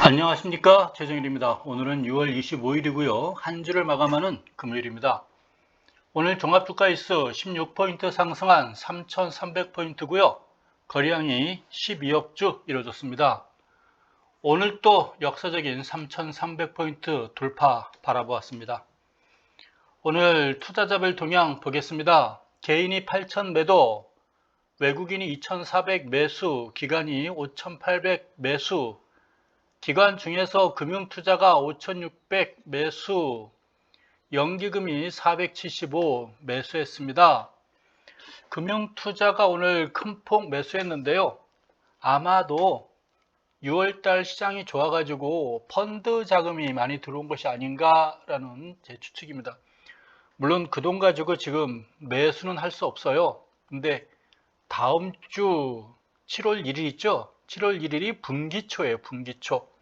안녕하십니까, 최정일입니다. 오늘은 6월 25일이고요. 한 주를 마감하는 금요일입니다. 오늘 종합주가지수 16포인트 상승한 3,300포인트고요. 거래량이 12억 주 이루어졌습니다. 오늘 또 역사적인 3,300포인트 돌파 바라보았습니다. 오늘 투자자별 동향 보겠습니다. 개인이 8,000 매도, 외국인이 2,400 매수, 기관이 5,800 매수, 기관 중에서 금융투자가 5,600 매수, 연기금이 475 매수했습니다. 금융투자가 오늘 큰 폭 매수했는데요. 아마도 6월달 시장이 좋아가지고 펀드 자금이 많이 들어온 것이 아닌가라는 제 추측입니다. 물론 그 돈 가지고 지금 매수는 할 수 없어요. 근데 다음 주 7월 1일 있죠? 7월 1일이 분기초예요. 분기초.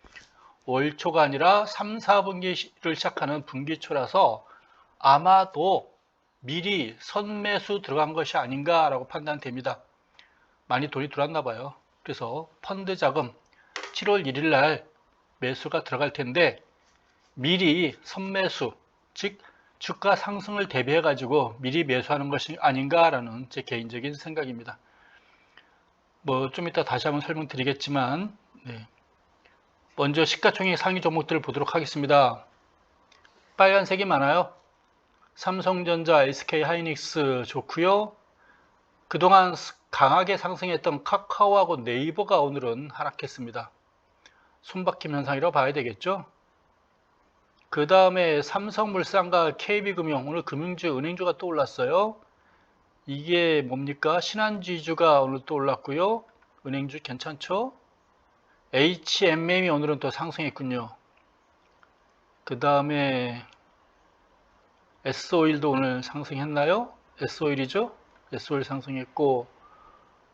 월초가 아니라 3, 4분기를 시작하는 분기초라서 아마도 미리 선매수 들어간 것이 아닌가라고 판단됩니다. 많이 돈이 들어왔나 봐요. 그래서 펀드 자금 7월 1일 날 매수가 들어갈 텐데 미리 선매수, 즉 주가 상승을 대비해 가지고 미리 매수하는 것이 아닌가라는 제 개인적인 생각입니다. 뭐 좀 이따 다시 한번 설명드리겠지만, 먼저 시가총액 상위 종목들을 보도록 하겠습니다. 빨간색이 많아요. 삼성전자, SK하이닉스 좋고요. 그동안 강하게 상승했던 카카오하고 네이버가 오늘은 하락했습니다. 손바뀜 현상이라고 봐야 되겠죠. 그 다음에 삼성물산과 KB금융, 오늘 금융주, 은행주가 또 올랐어요. 이게 뭡니까? 신한지주가 오늘 또 올랐고요. 은행주 괜찮죠? HMM이 오늘은 또 상승했군요. 그 다음에 S오일도 오늘 상승했나요? S오일이죠? S오일 상승했고,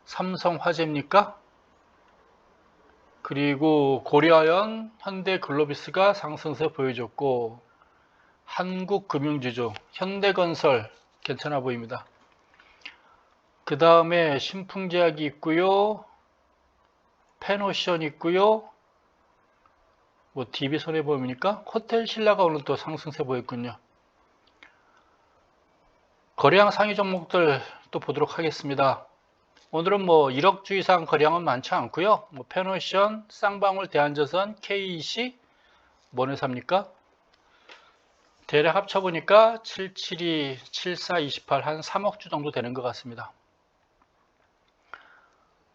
삼성화재입니까? 그리고 고려아연, 현대글로비스가 상승세 보여줬고, 한국금융주죠. 현대건설 괜찮아 보입니다. 그 다음에 신풍제약이 있고요. 페노션 있고요. 뭐 DB 손해보험입니까? 호텔신라가 오늘 또 상승세 보였군요. 거래량 상위 종목들 또 보도록 하겠습니다. 오늘은 뭐 1억 주 이상 거래량은 많지 않고요. 뭐 페노션, 쌍방울, 대한저선, KEC 뭐네 삽니까? 대략 합쳐보니까 772, 74, 28 한 3억 주 정도 되는 것 같습니다.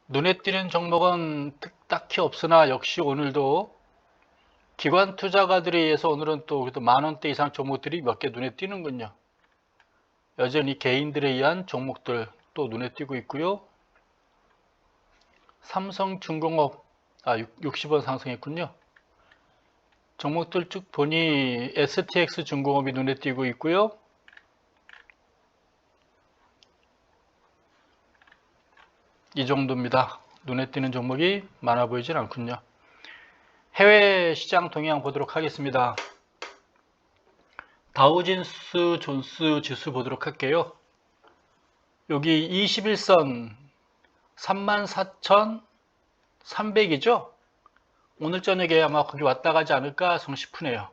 눈에 띄는 종목은 딱히 없으나 역시 오늘도 기관 투자가들에 의해서 오늘은 또 만원대 이상 종목들이 몇 개 눈에 띄는군요. 여전히 개인들에 의한 종목들 또 눈에 띄고 있고요. 삼성중공업 60원 상승했군요. 종목들 쭉 보니 STX 중공업이 눈에 띄고 있고요. 이 정도입니다. 눈에 띄는 종목이 많아 보이진 않군요. 해외 시장 동향 보도록 하겠습니다. 다우진스 존스 지수 보도록 할게요. 여기 21선 34,300이죠? 오늘 저녁에 아마 거기 왔다 가지 않을까 싶으네요.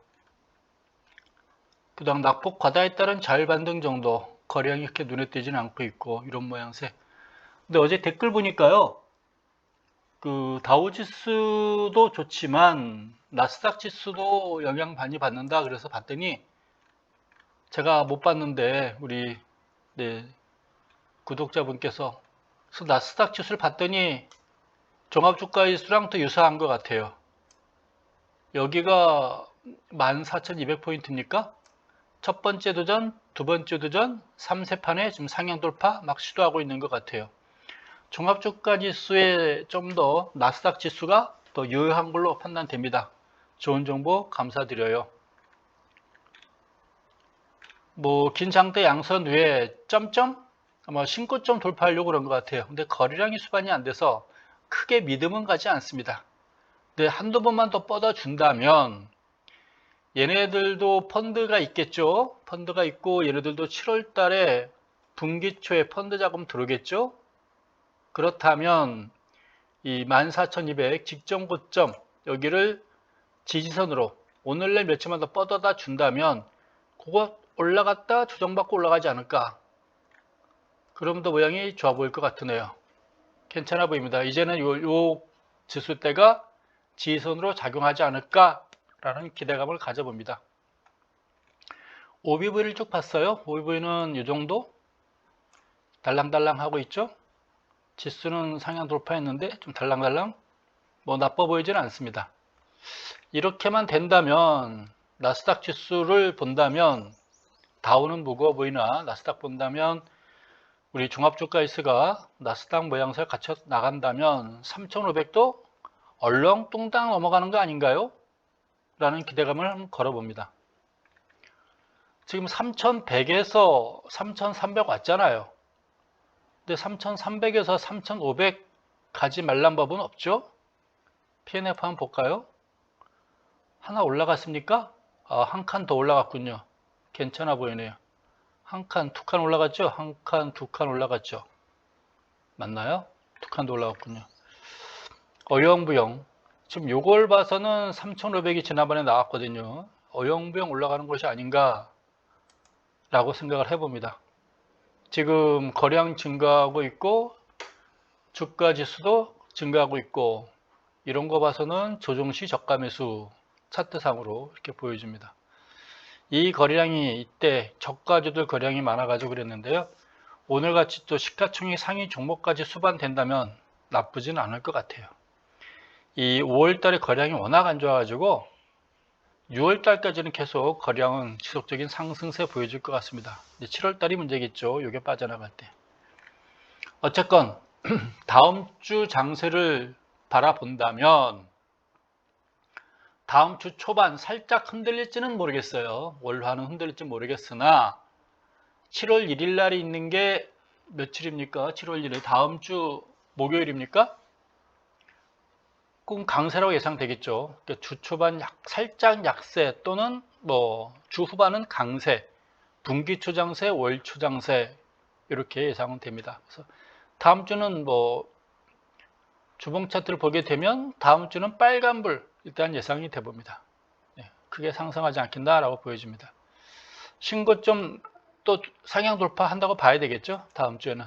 그다음 낙폭 과다에 따른 자율반등 정도, 거래량이 이렇게 눈에 띄지는 않고 있고 이런 모양새. 근데 어제 댓글 보니까요, 그 다우지수도 좋지만 나스닥 지수도 영향 많이 받는다 그래서 봤더니 제가 못 봤는데 우리 구독자분께서 그래서 나스닥 지수를 봤더니 종합주가지수랑 또 유사한 것 같아요. 여기가 14,200포인트입니까? 첫 번째 도전, 두 번째 도전, 3세 판에 지금 상향 돌파 막 시도하고 있는 것 같아요. 종합주가지수에 좀 더 나스닥 지수가 더 유효한 걸로 판단됩니다. 좋은 정보 감사드려요. 뭐 긴 장대 양선 위에 점점 아마 신고점 돌파하려고 그런 것 같아요. 근데 거래량이 수반이 안 돼서 크게 믿음은 가지 않습니다. 근데 한두 번만 더 뻗어준다면 얘네들도 펀드가 있겠죠. 펀드가 있고 얘네들도 7월 달에 분기 초에 펀드 자금 들어오겠죠. 그렇다면 이 14,200 직전 고점 여기를 지지선으로 오늘 내일 며칠만 더 뻗어다 준다면 그거 올라갔다 조정받고 올라가지 않을까. 그럼 더 모양이 좋아 보일 것 같으네요. 괜찮아 보입니다. 이제는 요 지수대가 지지선으로 작용하지 않을까라는 기대감을 가져봅니다. OBV를 쭉 봤어요. OBV는 이 정도 달랑달랑 하고 있죠. 지수는 상향 돌파했는데 좀 달랑달랑 뭐 나빠 보이지는 않습니다. 이렇게만 된다면 나스닥 지수를 본다면 다우는 무거워 보이나 나스닥 본다면 우리 종합주가지수가 나스닥 모양새를 갖춰 나간다면 3500도 얼렁뚱땅 넘어가는 거 아닌가요? 라는 기대감을 한번 걸어봅니다. 지금 3100에서 3300 왔잖아요. 근데 3300에서 3500 가지 말란 법은 없죠? PNF 한번 볼까요? 하나 올라갔습니까? 한 칸 더 올라갔군요. 괜찮아 보이네요. 한 칸, 두 칸 올라갔죠? 한 칸, 두 칸 올라갔죠? 맞나요? 두 칸 더 올라갔군요. 어영부영. 지금 요걸 봐서는 3500이 지난번에 나왔거든요. 어영부영 올라가는 것이 아닌가 라고 생각을 해봅니다. 지금 거래량 증가하고 있고 주가 지수도 증가하고 있고 이런 거 봐서는 조정시 저가 매수 차트상으로 이렇게 보여집니다. 이 거래량이 이때 저가주들 거래량이 많아가지고 그랬는데요. 오늘같이 또 시가총액 상위 종목까지 수반된다면 나쁘지는 않을 것 같아요. 이 5월달에 거래량이 워낙 안 좋아가지고 6월달까지는 계속 거래량은 지속적인 상승세 보여줄 것 같습니다. 7월달이 문제겠죠. 이게 빠져나갈 때. 어쨌건 다음 주 장세를 바라본다면 다음 주 초반 살짝 흔들릴지는 모르겠어요. 월화는 흔들릴지 모르겠으나 7월 1일 날이 있는 게 며칠입니까? 7월 1일 다음 주 목요일입니까? 꼭 강세라고 예상되겠죠. 그러니까 주 초반 살짝 약세 또는 뭐 주 후반은 강세, 분기 초장세, 월 초장세 이렇게 예상은 됩니다. 그래서 다음 주는 뭐 주봉 차트를 보게 되면 다음 주는 빨간불 일단 예상이 돼 봅니다. 크게 상승하지 않겠나라고 보여집니다. 신고점 또 상향 돌파한다고 봐야 되겠죠. 다음 주에는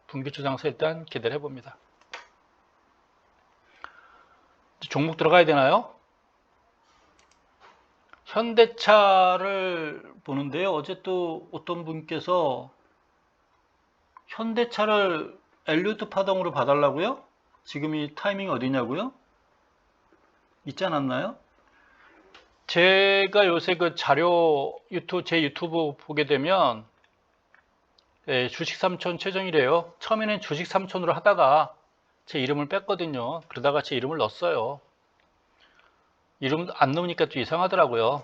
분기 초장세 일단 기대를 해봅니다. 종목 들어가야 되나요? 현대차를 보는데요. 어제 또 어떤 분께서 현대차를 엘리트 파동으로 봐달라고요? 지금 이 타이밍이 어디냐고요? 있지 않았나요? 제가 요새 그 자료 제 유튜브 보게 되면 주식 삼촌 최정이래요. 처음에는 주식 삼촌으로 하다가 제 이름을 뺐거든요. 그러다가 제 이름을 넣었어요. 이름 안 넣으니까 좀 이상하더라고요.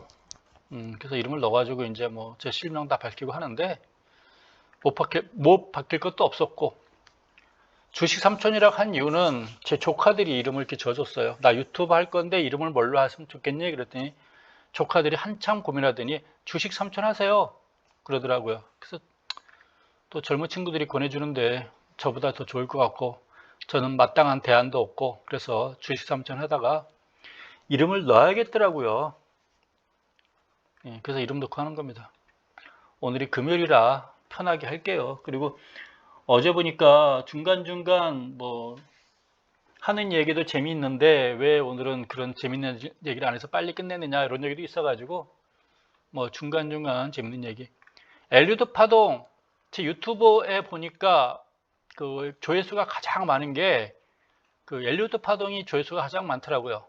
그래서 이름을 넣어가지고 이제 뭐 제 실명 다 밝히고 하는데 못 바뀔 것도 없었고 주식 삼촌이라고 한 이유는 제 조카들이 이름을 이렇게 지어줬어요. 나 유튜브 할 건데 이름을 뭘로 하시면 좋겠니? 그랬더니 조카들이 한참 고민하더니 주식 삼촌 하세요. 그러더라고요. 그래서 또 젊은 친구들이 권해주는데 저보다 더 좋을 것 같고 저는 마땅한 대안도 없고 그래서 주식 삼촌 하다가 이름을 넣어야겠더라고요. 그래서 이름 넣고 하는 겁니다. 오늘이 금요일이라 편하게 할게요. 그리고 어제 보니까 중간중간 뭐 하는 얘기도 재미있는데 왜 오늘은 그런 재밌는 얘기를 안 해서 빨리 끝내느냐 이런 얘기도 있어가지고 뭐 중간중간 재밌는 얘기. 엘리트 파동 제 유튜브에 보니까 그 조회수가 가장 많은 게 그 엘리트 파동이 조회수가 가장 많더라고요.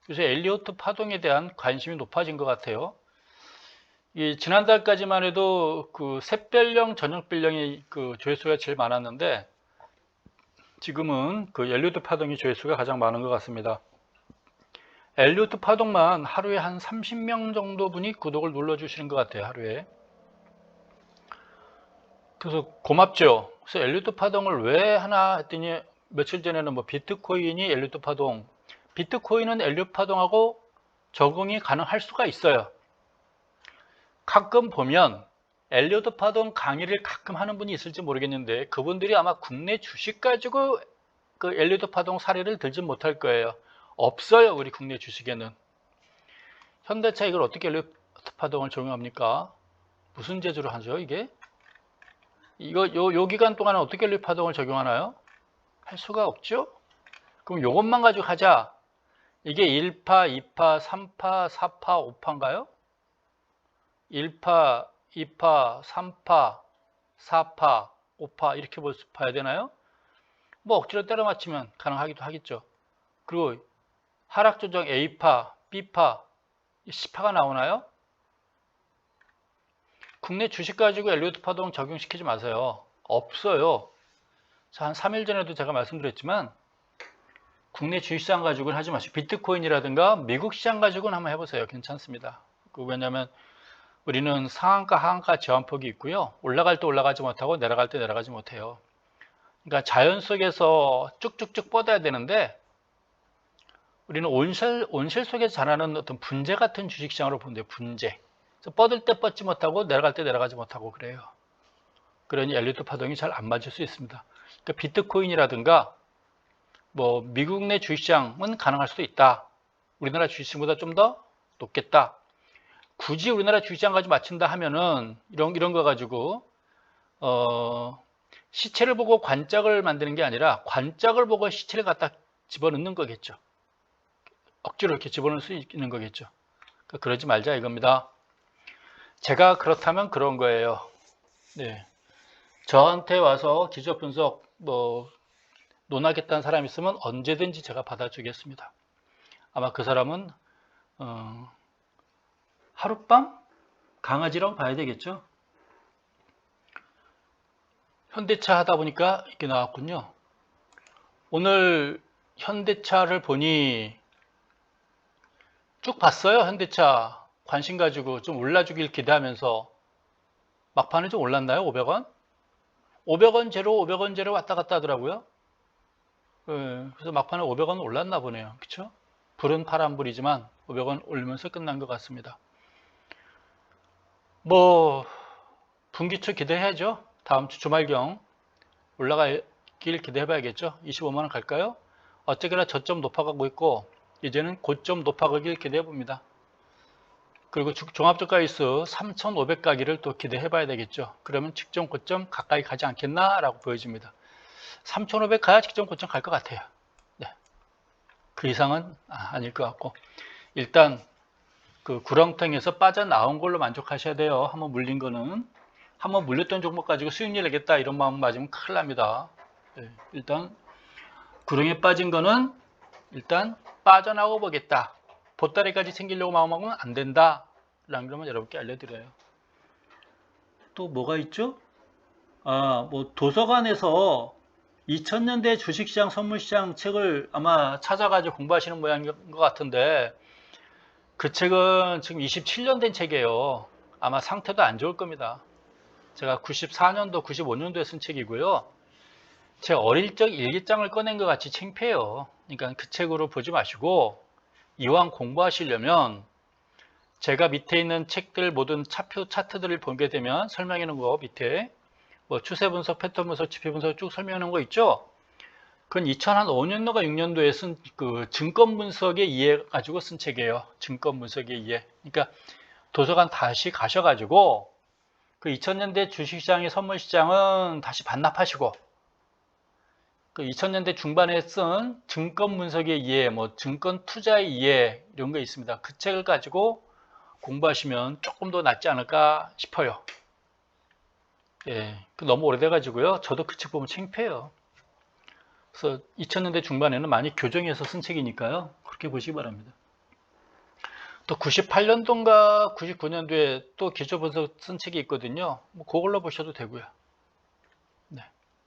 그래서 엘리트 파동에 대한 관심이 높아진 것 같아요. 지난달까지만 해도 그 샛별령, 저녁별령이 그 조회수가 제일 많았는데 지금은 그 엘리트 파동이 조회수가 가장 많은 것 같습니다. 엘리트 파동만 하루에 한 30명 정도 분이 구독을 눌러주시는 것 같아요. 하루에. 그래서 고맙죠. 그래서 엘리트 파동을 왜 하나 했더니 며칠 전에는 뭐 비트코인이 엘리트 파동, 비트코인은 엘리트 파동하고 적응이 가능할 수가 있어요. 가끔 보면 엘리트 파동 강의를 가끔 하는 분이 있을지 모르겠는데 그분들이 아마 국내 주식 가지고 그 엘리트 파동 사례를 들지 못할 거예요. 없어요. 우리 국내 주식에는. 현대차 이걸 어떻게 엘리어트 파동을 적용합니까? 무슨 재주로 하죠 이게? 요 기간 동안은 어떻게 엘리어트 파동을 적용하나요? 할 수가 없죠? 그럼 요것만 가지고 하자. 이게 1파, 2파, 3파, 4파, 5파인가요? 1파, 2파, 3파, 4파, 5파 이렇게 봐야 되나요? 뭐 억지로 때려 맞추면 가능하기도 하겠죠. 그리고 하락 조정 A파, B파, C파가 나오나요? 국내 주식 가지고 엘리어트 파동 적용시키지 마세요. 없어요. 한 3일 전에도 제가 말씀드렸지만 국내 주식시장 가지고는 하지 마시고 비트코인이라든가 미국 시장 가지고는 한번 해보세요. 괜찮습니다. 왜냐하면 우리는 상한가 하한가 제한폭이 있고요. 올라갈 때 올라가지 못하고 내려갈 때 내려가지 못해요. 그러니까 자연 속에서 쭉쭉쭉 뻗어야 되는데 우리는 온실 속에서 자라는 어떤 분재 같은 주식시장으로 본대요. 분재. 뻗을 때 뻗지 못하고 내려갈 때 내려가지 못하고 그래요. 그러니 엘리어트 파동이 잘 안 맞을 수 있습니다. 그러니까 비트코인이라든가 뭐 미국 내 주식시장은 가능할 수도 있다. 우리나라 주식시장보다 좀 더 높겠다. 굳이 우리나라 주식시장 가지고 맞춘다 하면은 이런 거 가지고 시체를 보고 관짝을 만드는 게 아니라 관짝을 보고 시체를 갖다 집어넣는 거겠죠. 억지로 이렇게 집어넣을 수 있는 거겠죠. 그러니까 그러지 말자 이겁니다. 제가 그렇다면 그런 거예요. 네. 저한테 와서 기조 분석 뭐 논하겠다는 사람이 있으면 언제든지 제가 받아주겠습니다. 아마 그 사람은 하룻밤 강아지라고 봐야 되겠죠. 현대차 하다 보니까 이렇게 나왔군요. 오늘 현대차를 보니 쭉 봤어요. 현대차 관심 가지고 좀 올라주길 기대하면서 막판에 좀 올랐나요? 500원? 500원 제로 500원 제로 왔다 갔다 하더라고요. 그래서 막판에 500원 올랐나 보네요. 그쵸? 불은 파란불이지만 500원 올리면서 끝난 것 같습니다. 뭐 분기초 기대해야죠. 다음 주 주말경 올라가길 기대해 봐야겠죠. 25만원 갈까요? 어쨌거나 저점 높아가고 있고 이제는 고점 높아가길 기대해 봅니다. 그리고 종합저가지수 3,500 가기를 또 기대해 봐야 되겠죠. 그러면 직전 고점 가까이 가지 않겠나 라고 보여집니다. 3,500 가야 직전 고점 갈 것 같아요. 네. 그 이상은 아닐 것 같고 일단 그 구렁텅이에서 빠져나온 걸로 만족하셔야 돼요. 한번 물린 거는. 한번 물렸던 종목 가지고 수익률 내겠다 이런 마음 맞으면 큰일 납니다. 네. 일단 구렁이에 빠진 거는 일단 빠져나오고 보겠다. 보따리까지 챙기려고 마음먹으면 안 된다. 라는 점을 여러분께 알려드려요. 또 뭐가 있죠? 뭐 도서관에서 2000년대 주식시장, 선물시장 책을 아마 찾아가지고 공부하시는 모양인 것 같은데 그 책은 지금 27년 된 책이에요. 아마 상태도 안 좋을 겁니다. 제가 94년도, 95년도에 쓴 책이고요. 제 어릴 적 일기장을 꺼낸 것 같이 창피해요. 그러니까 그 책으로 보지 마시고 이왕 공부하시려면 제가 밑에 있는 책들 모든 차표 차트들을 보게 되면 설명해 놓은 거 밑에 뭐 추세 분석, 패턴 분석, 지표 분석 쭉 설명해 놓은 거 있죠? 그건 2005년도가 6년도에 쓴 그 증권 분석의 이해 가지고 쓴 책이에요. 증권 분석의 이해. 그러니까 도서관 다시 가셔가지고 그 2000년대 주식시장의 선물시장은 다시 반납하시고 그 2000년대 중반에 쓴 증권 분석의 이해, 뭐 증권 투자의 이해 이런 거 있습니다. 그 책을 가지고 공부하시면 조금 더 낫지 않을까 싶어요. 예, 너무 오래돼가지고요. 저도 그 책 보면 창피해요. 그래서 2000년대 중반에는 많이 교정해서 쓴 책이니까요. 그렇게 보시기 바랍니다. 또 98년도인가 99년도에 또 기초분석 쓴 책이 있거든요. 뭐 그걸로 보셔도 되고요. 네,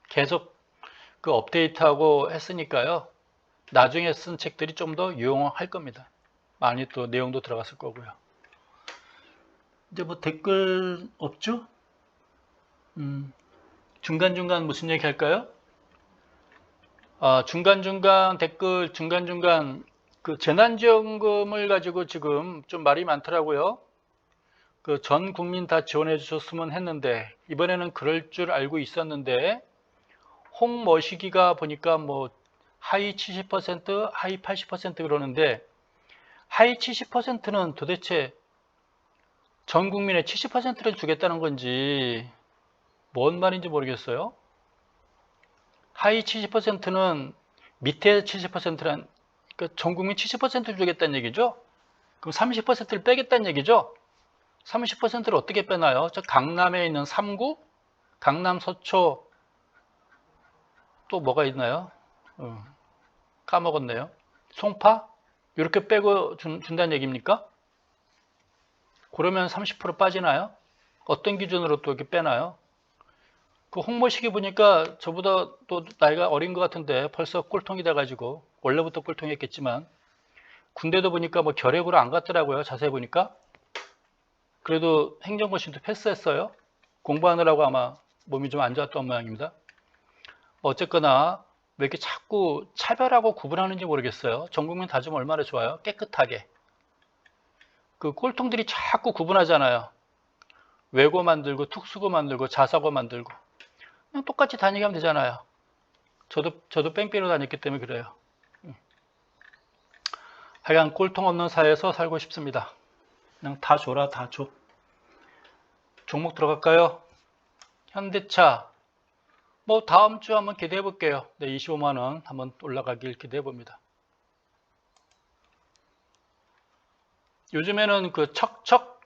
계속 그 업데이트하고 했으니까요. 나중에 쓴 책들이 좀 더 유용할 겁니다. 많이 또 내용도 들어갔을 거고요. 이제 뭐 댓글 없죠? 중간중간 무슨 얘기 할까요? 중간중간 댓글, 중간중간 그 재난지원금을 가지고 지금 좀 말이 많더라고요. 그 전 국민 다 지원해 주셨으면 했는데, 이번에는 그럴 줄 알고 있었는데, 홍머시기가 보니까 뭐 하이 70%, 하이 80% 그러는데 하이 70%는 도대체 전 국민의 70%를 주겠다는 건지 뭔 말인지 모르겠어요. 하이 70%는 밑에 70%란 그러니까 전 국민 70%를 주겠다는 얘기죠. 그럼 30%를 빼겠다는 얘기죠. 30%를 어떻게 빼나요? 저 강남에 있는 3구, 강남 서초 또 뭐가 있나요? 까먹었네요. 송파? 이렇게 빼고 준다는 얘기입니까? 그러면 30% 빠지나요? 어떤 기준으로 또 이렇게 빼나요? 그 홍보식이 보니까 저보다 또 나이가 어린 것 같은데 벌써 꼴통이 돼가지고 원래부터 꼴통이었겠지만 군대도 보니까 뭐 결핵으로 안 갔더라고요. 자세히 보니까. 그래도 행정고시도 패스했어요. 공부하느라고 아마 몸이 좀 안 좋았던 모양입니다. 어쨌거나 왜 이렇게 자꾸 차별하고 구분하는지 모르겠어요. 전 국민 다 좀 얼마나 좋아요? 깨끗하게. 그 꼴통들이 자꾸 구분하잖아요. 외고 만들고 특수고 만들고 자사고 만들고 그냥 똑같이 다니게 하면 되잖아요. 저도 뺑뺑이로 다녔기 때문에 그래요. 하여간 꼴통 없는 사회에서 살고 싶습니다. 그냥 다 줘라, 다 줘. 종목 들어갈까요? 현대차. 뭐 다음 주 한번 기대해 볼게요. 네, 25만 원 한번 올라가길 기대해 봅니다. 요즘에는 그 척척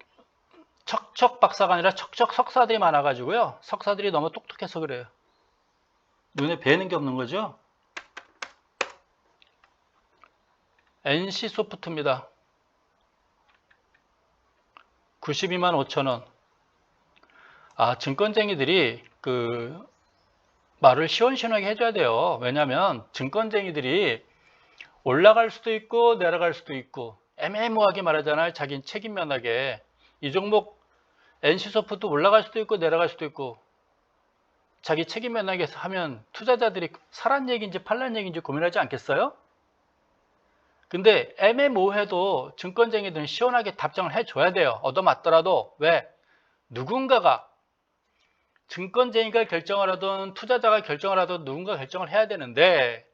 박사가 아니라 척척 석사들이 많아가지고요. 석사들이 너무 똑똑해서 그래요. 눈에 뵈는 게 없는 거죠. NC소프트입니다. 92만 5천 원. 아, 증권쟁이들이 그 말을 시원시원하게 해줘야 돼요. 왜냐하면 증권쟁이들이 올라갈 수도 있고 내려갈 수도 있고 애매모호하게 말하잖아요. 자기는 책임 면하게. 이 종목 NC소프트 올라갈 수도 있고 내려갈 수도 있고 자기 책임 면하게 하면 투자자들이 사란 얘기인지 팔란 얘기인지 고민하지 않겠어요? 근데 애매모호해도 증권쟁이들은 시원하게 답장을 해줘야 돼요. 얻어맞더라도. 왜? 누군가가 증권쟁이가 결정을 하든 투자자가 결정을 하든 누군가 결정을 해야 되는데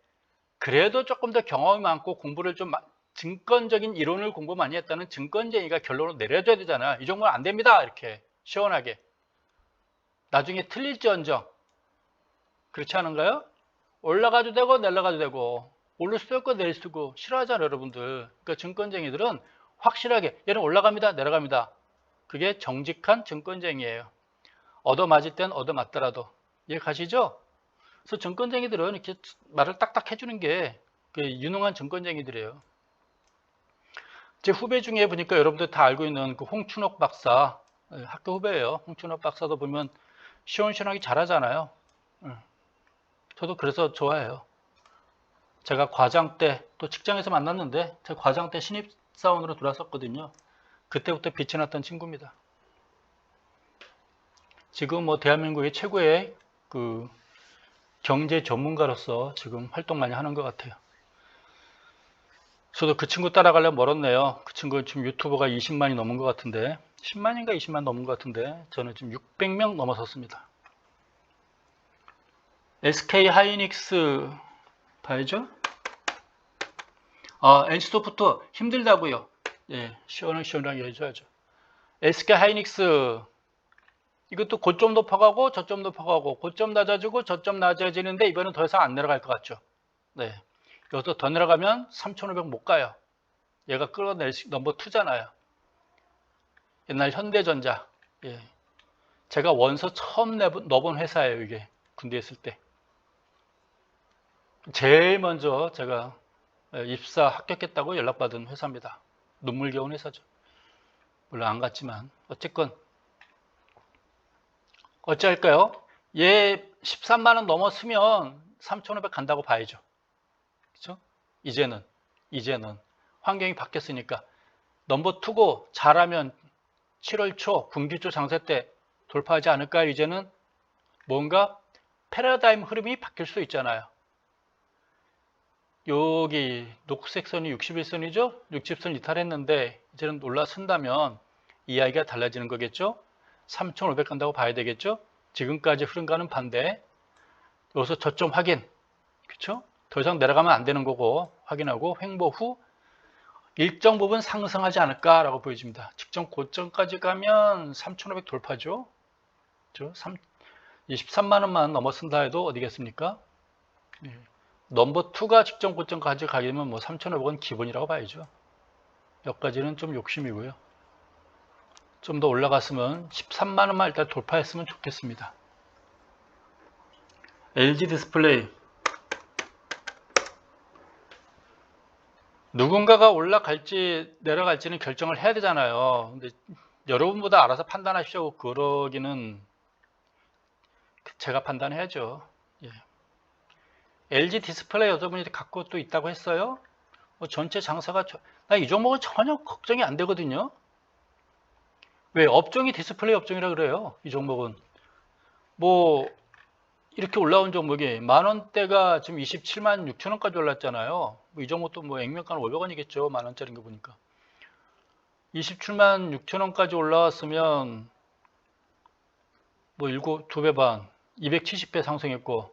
그래도 조금 더 경험이 많고 공부를 좀 증권적인 이론을 공부 많이 했다는 증권쟁이가 결론을 내려줘야 되잖아요. 이 정도는 안 됩니다. 이렇게 시원하게. 나중에 틀릴지언정. 그렇지 않은가요? 올라가도 되고 내려가도 되고 오를 수도 있고 내릴 수도 있고 싫어하잖아요. 여러분들. 그러니까 증권쟁이들은 확실하게 얘는 올라갑니다. 내려갑니다. 그게 정직한 증권쟁이에요. 얻어맞을 땐 얻어맞더라도. 이해 가시죠? 그래서 증권쟁이들은 이렇게 말을 딱딱 해주는 게 유능한 증권쟁이들이에요. 제 후배 중에 보니까 여러분들 다 알고 있는 그 홍춘옥 박사, 학교 후배예요. 홍춘옥 박사도 보면 시원시원하게 잘하잖아요. 저도 그래서 좋아해요. 제가 과장 때 또 직장에서 만났는데 제가 과장 때 신입사원으로 들어왔었거든요. 그때부터 빛이 났던 친구입니다. 지금 뭐 대한민국의 최고의 그 경제 전문가로서 지금 활동 많이 하는 것 같아요. 저도 그 친구 따라가려면 멀었네요. 그 친구 지금 유튜버가 20만이 넘은 것 같은데 10만인가 20만 넘은 것 같은데 저는 지금 600명 넘어섰습니다. SK 하이닉스 봐야죠. NC소프트 힘들다고요. 예, 시원하게 해줘야죠. SK 하이닉스 이것도 고점 높아가고 저점 높아가고 고점 낮아지고 저점 낮아지는데 이번엔 더 이상 안 내려갈 것 같죠. 네, 여기서 더 내려가면 3,500 못 가요. 얘가 끌어낼 넘버 2잖아요. 옛날 현대전자. 예. 제가 원서 처음 넣어본 회사예요. 이게 군대에 있을 때. 제일 먼저 제가 입사 합격했다고 연락받은 회사입니다. 눈물겨운 회사죠. 물론 안 갔지만 어쨌건 어찌할까요? 얘 13만 원 넘었으면 3,500 간다고 봐야죠. 그렇죠? 이제는 환경이 바뀌었으니까 넘버 2고 잘하면 7월 초 분기초 장세 때 돌파하지 않을까요? 이제는 뭔가 패러다임 흐름이 바뀔 수 있잖아요. 여기 녹색 선이 61선이죠? 60선 이탈했는데 이제는 올라선다면 이야기가 달라지는 거겠죠? 3,500 간다고 봐야 되겠죠? 지금까지 흐름과는 반대. 여기서 저점 확인. 그렇죠? 더 이상 내려가면 안 되는 거고 확인하고 횡보 후 일정 부분 상승하지 않을까라고 보여집니다. 직전 고점까지 가면 3,500 돌파죠. 23만 원만 넘어선다 해도 어디겠습니까? 넘버 2가 직전 고점까지 가게 되면 뭐 3,500원 기본이라고 봐야죠. 여기까지는 좀 욕심이고요. 좀 더 올라갔으면 13만 원만 일단 돌파했으면 좋겠습니다. LG 디스플레이 누군가가 올라갈지 내려갈지는 결정을 해야 되잖아요. 근데 여러분보다 알아서 판단하시려고 그러기는 제가 판단해야죠. 예. LG 디스플레이 여러분이 갖고 또 있다고 했어요. 뭐 전체 장사가 나 이 종목은 전혀 걱정이 안 되거든요. 왜? 업종이 디스플레이 업종이라 그래요. 이 종목은 뭐 이렇게 올라온 종목이 만원대가 지금 27만 6천 원까지 올랐잖아요. 뭐 이 종목도 뭐 액면가는 500원이겠죠. 만원짜리인 거 보니까 27만 6천 원까지 올라왔으면 뭐 2배 반 270배 상승했고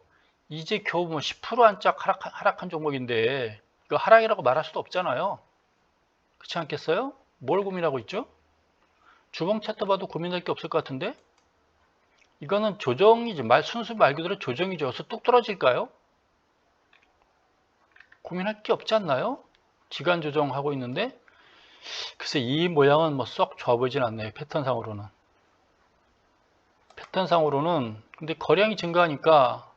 이제 겨우 뭐 10% 안짝 하락한 종목인데 이거 하락이라고 말할 수도 없잖아요. 그렇지 않겠어요? 뭘 고민하고 있죠? 주봉 차트 봐도 고민할 게 없을 것 같은데 이거는 조정이지 순수 말 그대로 조정이죠. 그래서 뚝 떨어질까요? 고민할 게 없지 않나요? 지간 조정하고 있는데 글쎄 이 모양은 뭐 썩 좋아 보이진 않네요. 패턴상으로는 근데 거량이 증가하니까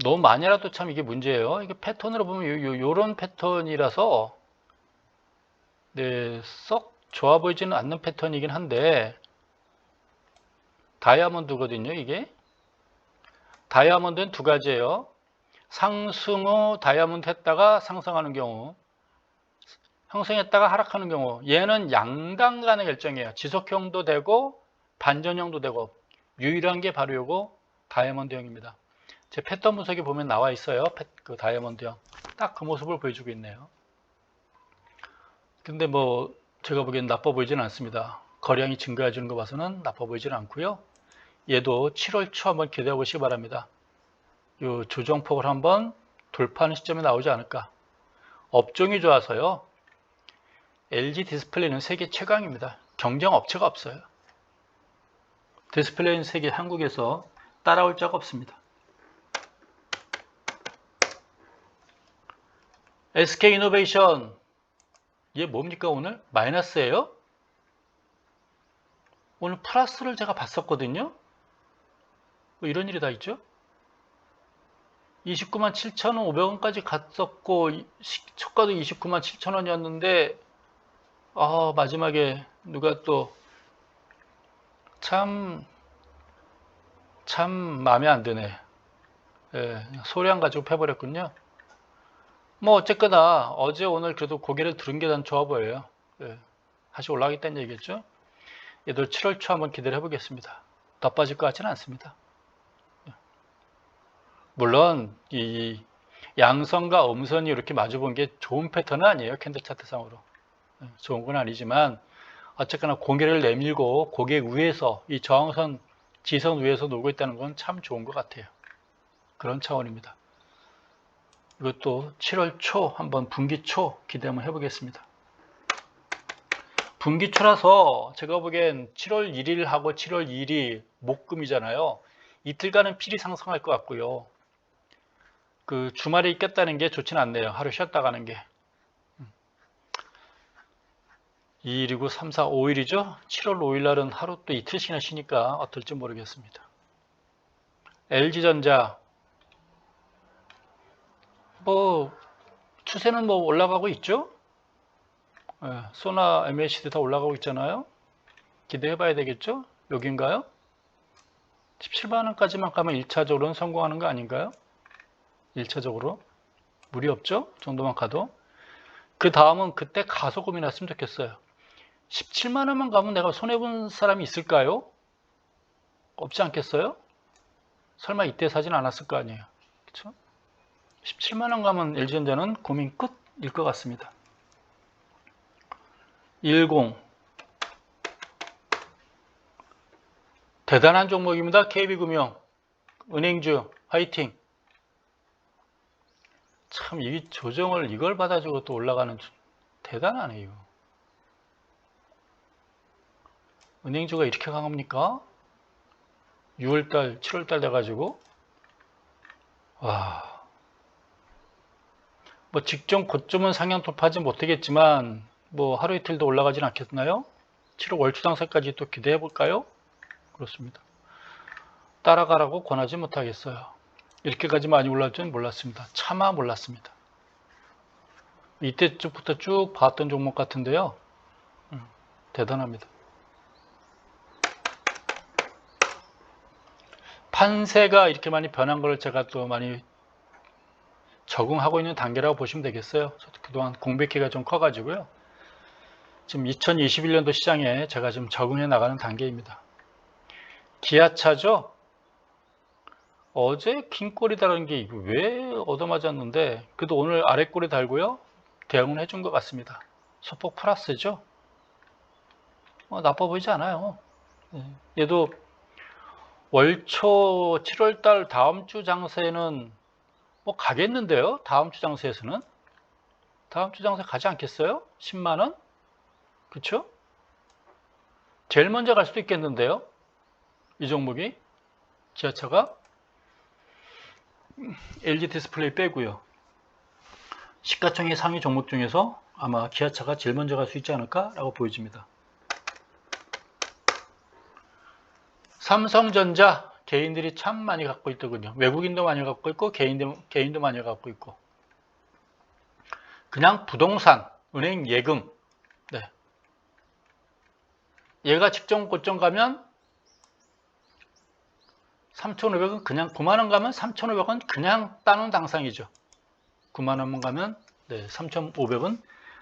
너무 많이라도 참 이게 문제예요. 이게 패턴으로 보면 요런 패턴이라서 네, 썩 좋아 보이지는 않는 패턴이긴 한데 다이아몬드거든요. 이게 다이아몬드는 두 가지예요. 상승 후 다이아몬드 했다가 상승하는 경우, 상승했다가 하락하는 경우. 얘는 양당 간의 결정이에요. 지속형도 되고 반전형도 되고 유일한 게 바로 요거 다이아몬드형입니다. 제 패턴 분석에 보면 나와 있어요. 그 다이아몬드형. 딱 그 모습을 보여주고 있네요. 근데 뭐 제가 보기엔 나빠 보이지는 않습니다. 거량이 증가해 주는 거 봐서는 나빠 보이지는 않고요. 얘도 7월 초 한번 기대해 보시기 바랍니다. 요 조정폭을 한번 돌파하는 시점이 나오지 않을까. 업종이 좋아서요. LG 디스플레이는 세계 최강입니다. 경쟁 업체가 없어요. 디스플레이는 세계 한국에서 따라올 자가 없습니다. SK이노베이션 얘 뭡니까 오늘? 마이너스예요? 오늘 플러스를 제가 봤었거든요. 뭐 이런 일이 다 있죠. 29만 7,500원까지 갔었고 초가도 29만 7,000원이었는데 마지막에 누가 또 참 마음에 안 드네. 예, 소량 가지고 패버렸군요. 뭐 어쨌거나 어제 오늘 그래도 고개를 들은 게 난 좋아 보여요. 예, 다시 올라가겠다는 얘기겠죠. 얘들 7월 초 한번 기대를 해보겠습니다. 더 빠질 것 같지는 않습니다. 물론 이 양선과 음선이 이렇게 마주본 게 좋은 패턴은 아니에요. 캔들 차트상으로. 좋은 건 아니지만 어쨌거나 고개를 내밀고 고개 위에서 이 저항선 지선 위에서 놀고 있다는 건 참 좋은 것 같아요. 그런 차원입니다. 이것도 7월 초 한번 분기 초 기대 한번 해보겠습니다. 분기 초라서 제가 보기엔 7월 1일하고 7월 2일이 목금이잖아요. 이틀간은 필히 상승할 것 같고요. 그 주말에 있겠다는 게 좋지는 않네요. 하루 쉬었다 가는 게. 2일이고 3, 4, 5일이죠. 7월 5일 날은 하루 또 이틀씩이나 쉬니까 어떨지 모르겠습니다. LG전자 뭐 추세는 뭐 올라가고 있죠. 소나 MACD 다 올라가고 있잖아요. 기대해 봐야 되겠죠. 여긴가요? 17만원까지만 가면 1차적으로는 성공하는 거 아닌가요? 1차적으로 무리 없죠? 정도만 가도. 그 다음은 그때 가서 고민했으면 좋겠어요. 17만원만 가면 내가 손해본 사람이 있을까요? 없지 않겠어요? 설마 이때 사진 않았을 거 아니에요. 그렇죠? 17만원 가면 LG전자는 고민 끝일 것 같습니다. 10 대단한 종목입니다. KB금융 은행주 화이팅. 참 이 조정을 이걸 받아주고 또 올라가는 대단하네 이거. 은행주가 이렇게 강합니까? 6월달 7월달 돼가지고 와. 뭐 직전 고점은 상향 돌파하지 못하겠지만 뭐 하루 이틀도 올라가진 않겠나요? 7월 월초 장세까지 또 기대해 볼까요? 그렇습니다. 따라가라고 권하지 못하겠어요. 이렇게까지 많이 올라올 줄은 몰랐습니다. 차마 몰랐습니다. 이때쯤부터 쭉 봤던 종목 같은데요. 대단합니다. 판세가 이렇게 많이 변한 걸 제가 또 많이 적응하고 있는 단계라고 보시면 되겠어요. 저도 그동안 공백기가 좀 커가지고요. 지금 2021년도 시장에 제가 지금 적응해 나가는 단계입니다. 기아차죠? 어제 긴 꼬리 달은 게 왜 얻어맞았는데 그래도 오늘 아래 꼬리 달고요. 대응을 해준 것 같습니다. 소폭 플러스죠? 나빠 보이지 않아요. 얘도 월초 7월달 다음 주 장세는 뭐 가겠는데요. 다음 주 장세에서는 다음 주 장세 가지 않겠어요? 10만원? 그쵸? 제일 먼저 갈 수도 있겠는데요. 이 종목이 기아차가 LG 디스플레이 빼고요. 시가총액 상위 종목 중에서 아마 기아차가 제일 먼저 갈 수 있지 않을까 라고 보여집니다. 삼성전자 개인들이 참 많이 갖고 있더군요. 외국인도 많이 갖고 있고 개인도 많이 갖고 있고 그냥 부동산, 은행 예금 네. 얘가 직전 고점 가면 3,500원 그냥 9만원 가면 3,500원 그냥 따는 당상이죠. 9만원만 가면 네, 3,500원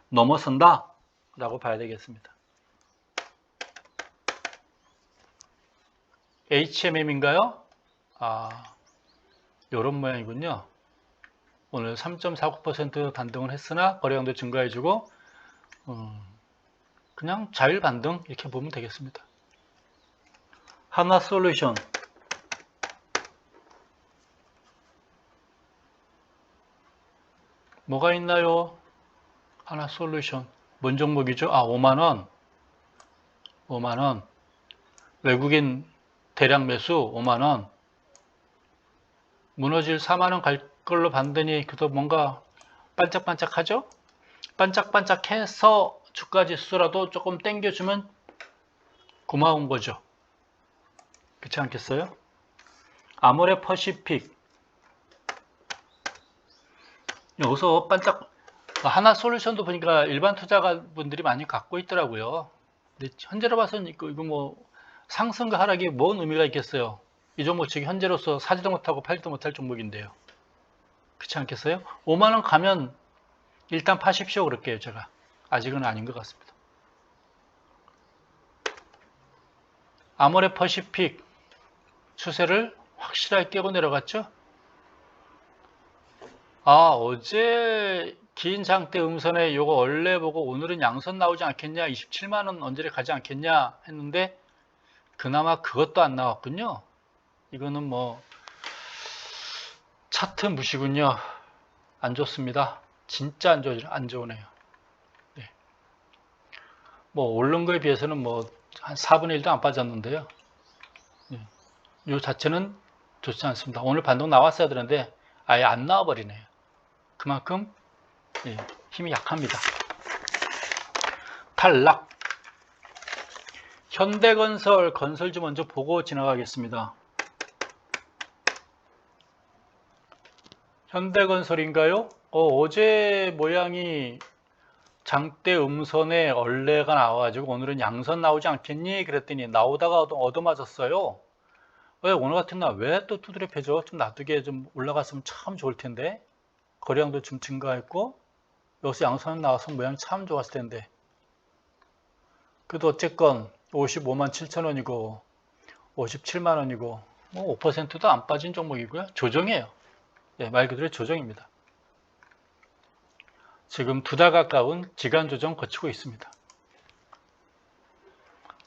넘어선다 라고 봐야 되겠습니다. HMM인가요? 요런 모양이군요. 오늘 3.49% 반등을 했으나 거래량도 증가해주고 그냥 자율 반등 이렇게 보면 되겠습니다. 하나솔루션 뭐가 있나요? 하나솔루션 뭔 종목이죠? 5만원 5만원 외국인 대량 매수 5만원 무너질 4만원 갈 걸로 봤더니 그래도 뭔가 반짝반짝하죠? 반짝반짝해서 주가지수라도 조금 땡겨주면 고마운 거죠. 그렇지 않겠어요? 아모레 퍼시픽 여기서 반짝 하나솔루션도 보니까 일반 투자가분들이 많이 갖고 있더라고요. 근데 현재로 봐서는 이거 뭐 상승과 하락이 뭔 의미가 있겠어요. 이 종목 지금 현재로서 사지도 못하고 팔지도 못할 종목인데요. 그렇지 않겠어요? 5만원 가면 일단 파십시오 그럴게요. 제가 아직은 아닌 것 같습니다. 아모레 퍼시픽 추세를 확실하게 깨고 내려갔죠. 어제 긴 장대 음선에 요거 원래 보고 오늘은 양선 나오지 않겠냐 27만원 언제를 가지 않겠냐 했는데 그나마 그것도 안 나왔군요. 이거는 뭐 차트 무시군요. 안 좋습니다. 진짜 안 좋으네요. 네. 뭐 오른 거에 비해서는 뭐 한 4분의 1도 안 빠졌는데요. 네. 요 자체는 좋지 않습니다. 오늘 반동 나왔어야 되는데 아예 안 나와버리네요. 그만큼 네, 힘이 약합니다. 탈락. 현대건설 건설주 먼저 보고 지나가겠습니다. 현대건설인가요? 어제 모양이 장대 음선에 얼레가 나와가지고 오늘은 양선 나오지 않겠니? 그랬더니 나오다가 얻어맞았어요. 왜 오늘 같은 날 왜 또 두드려 패죠? 좀 놔두게 좀 올라갔으면 참 좋을 텐데 거래량도 좀 증가했고 여기서 양선 나와서 모양이 참 좋았을 텐데 그래도 어쨌건 55만 7천 원이고 57만 원이고 뭐 5%도 안 빠진 종목이고요. 조정이에요. 네, 말 그대로 조정입니다. 지금 2달 가까운 지간 조정 거치고 있습니다.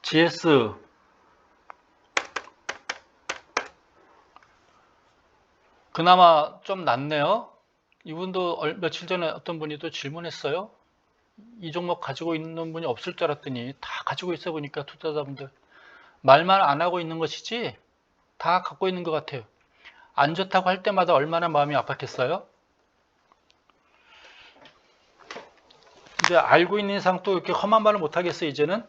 GS 그나마 좀 낫네요. 이분도 며칠 전에 어떤 분이 또 질문했어요. 이 종목 가지고 있는 분이 없을 줄 알았더니 다 가지고 있어 보니까 투자자분들 말만 안 하고 있는 것이지 다 갖고 있는 것 같아요. 안 좋다고 할 때마다 얼마나 마음이 아팠겠어요? 이제 알고 있는 이상 또 이렇게 험한 말을 못 하겠어요. 이제는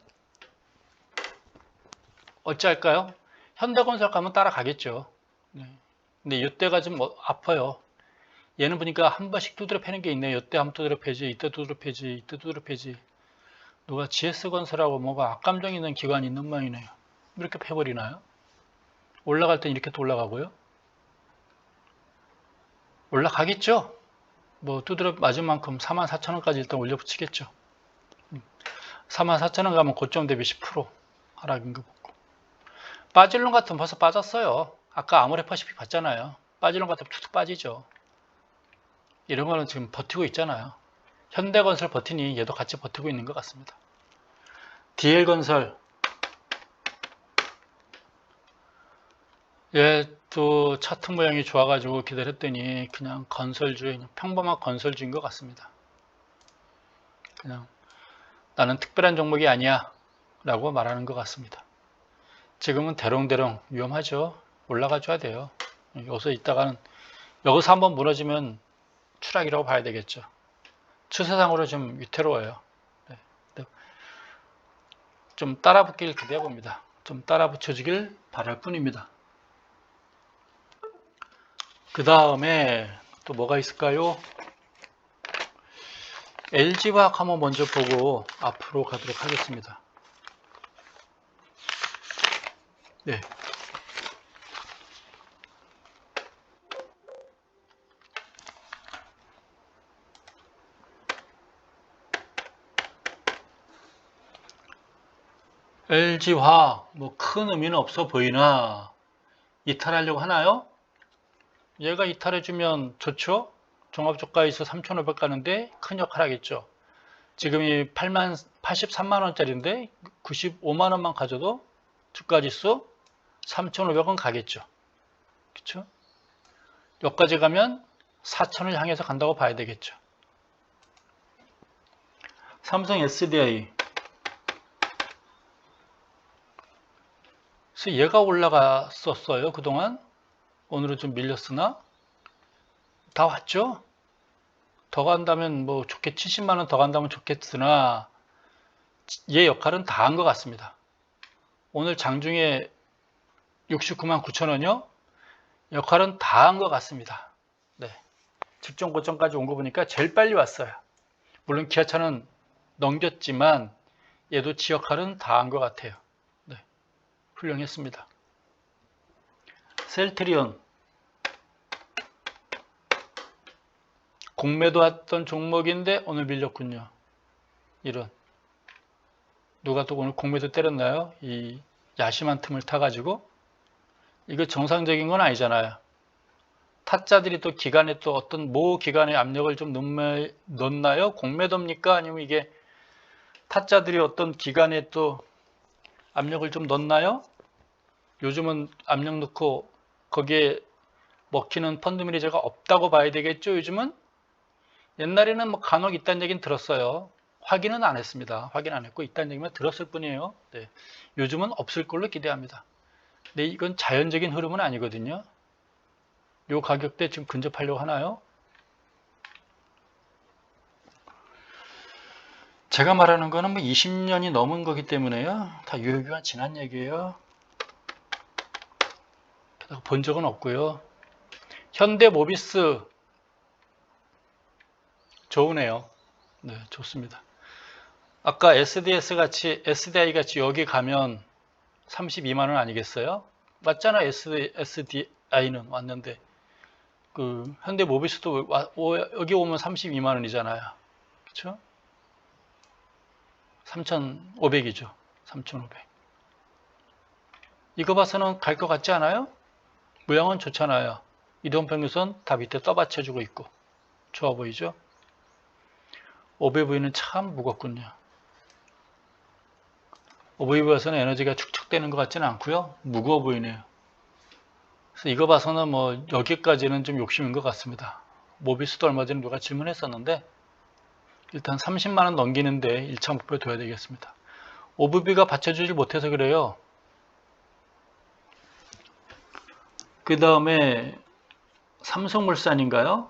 어찌할까요? 현대건설 가면 따라가겠죠. 네. 근데 이때가 좀 아파요. 얘는 보니까 한 번씩 두드려 패는 게 있네요. 이때 한번 두드려 패지, 이때 두드려 패지, 이때 두드려 패지. 누가 GS건설하고 뭐가 악감정 있는 기관이 있는 모양이네요. 이렇게 패버리나요? 올라갈 땐 이렇게 또 올라가고요. 올라가겠죠? 뭐 두드려 맞은 만큼 44,000원까지 일단 올려붙이겠죠. 44,000원 가면 고점 대비 10% 하락인 거 보고. 빠질론 같은 벌써 빠졌어요. 아까 아모레퍼시픽 봤잖아요. 빠질론 같은 툭툭 빠지죠. 이런 거는 지금 버티고 있잖아요. 현대건설 버티니 얘도 같이 버티고 있는 것 같습니다. DL건설 얘 또 차트 모양이 좋아가지고 기다렸더니 그냥 건설주의, 평범한 건설주인 것 같습니다. 그냥 나는 특별한 종목이 아니야 라고 말하는 것 같습니다. 지금은 대롱대롱 위험하죠. 올라가 줘야 돼요. 여기서 있다가는 여기서 한번 무너지면 추락이라고 봐야 되겠죠. 추세상으로 좀 위태로워요. 네. 좀 따라붙길 기대해 봅니다. 좀 따라붙여주길 바랄 뿐입니다. 그 다음에 또 뭐가 있을까요? LG화학 한번 먼저 보고 앞으로 가도록 하겠습니다. 네. LG화학 뭐 큰 의미는 없어 보이나 이탈하려고 하나요? 얘가 이탈해주면 좋죠. 종합저가에서 3,500 가는데 큰 역할 하겠죠. 지금이 83만원짜리인데 95만원만 가져도 주가지수 3,500원 가겠죠. 그쵸? 여기까지 가면 4,000을 향해서 간다고 봐야 되겠죠. 삼성 SDI 그래서 얘가 올라갔었어요. 그동안 오늘은 좀 밀렸으나 다 왔죠. 더 간다면 뭐 좋게 70만원 더 간다면 좋겠으나 얘 역할은 다 한 것 같습니다. 오늘 장중에 69만 9천원이요. 역할은 다 한 것 같습니다. 네. 직전 고점까지 온 거 보니까 제일 빨리 왔어요. 물론 기아차는 넘겼지만 얘도 지 역할은 다 한 것 같아요. 네. 훌륭했습니다. 셀트리온 공매도 왔던 종목인데 오늘 밀렸군요. 이런 누가 또 오늘 공매도 때렸나요? 이 야심한 틈을 타가지고 이거 정상적인 건 아니잖아요. 타짜들이 또 기간에 또 어떤 모 기간에 압력을 좀 넣나요? 공매도입니까? 아니면 이게 타짜들이 어떤 기간에 또 압력을 좀 넣나요? 요즘은 압력 넣고 거기에 먹히는 펀드 매니저가 없다고 봐야 되겠죠? 요즘은 옛날에는 뭐 간혹 있다는 얘기는 들었어요. 확인은 안 했습니다. 확인 안 했고 있다는 얘기만 들었을 뿐이에요. 네. 요즘은 없을 걸로 기대합니다. 근데 이건 자연적인 흐름은 아니거든요. 요 가격대 지금 근접하려고 하나요? 제가 말하는 거는 뭐 20년이 넘은 거기 때문에요. 다 유효기간 지난 얘기예요. 본 적은 없고요. 현대모비스 좋으네요. 네, 좋습니다. 아까 SDI 같이 여기 가면 32만 원 아니겠어요? 맞잖아. SDI는 왔는데 그 현대모비스도 여기 오면 32만 원이잖아요. 그렇죠? 3,500이죠. 3,500. 이거 봐서는 갈 것 같지 않아요? 모양은 좋잖아요. 이동평균선 다 밑에 떠받쳐주고 있고 좋아 보이죠? 5배부위는 참 무겁군요. 5배부위에서는 에너지가 축적되는 것 같지는 않고요. 무거워 보이네요. 그래서 이거 봐서는 뭐 여기까지는 좀 욕심인 것 같습니다. 모비스도 얼마 전에 누가 질문했었는데 일단 30만원 넘기는데 1차 목표 둬야 되겠습니다. 오브비가 받쳐주질 못해서 그래요. 그 다음에 삼성물산인가요?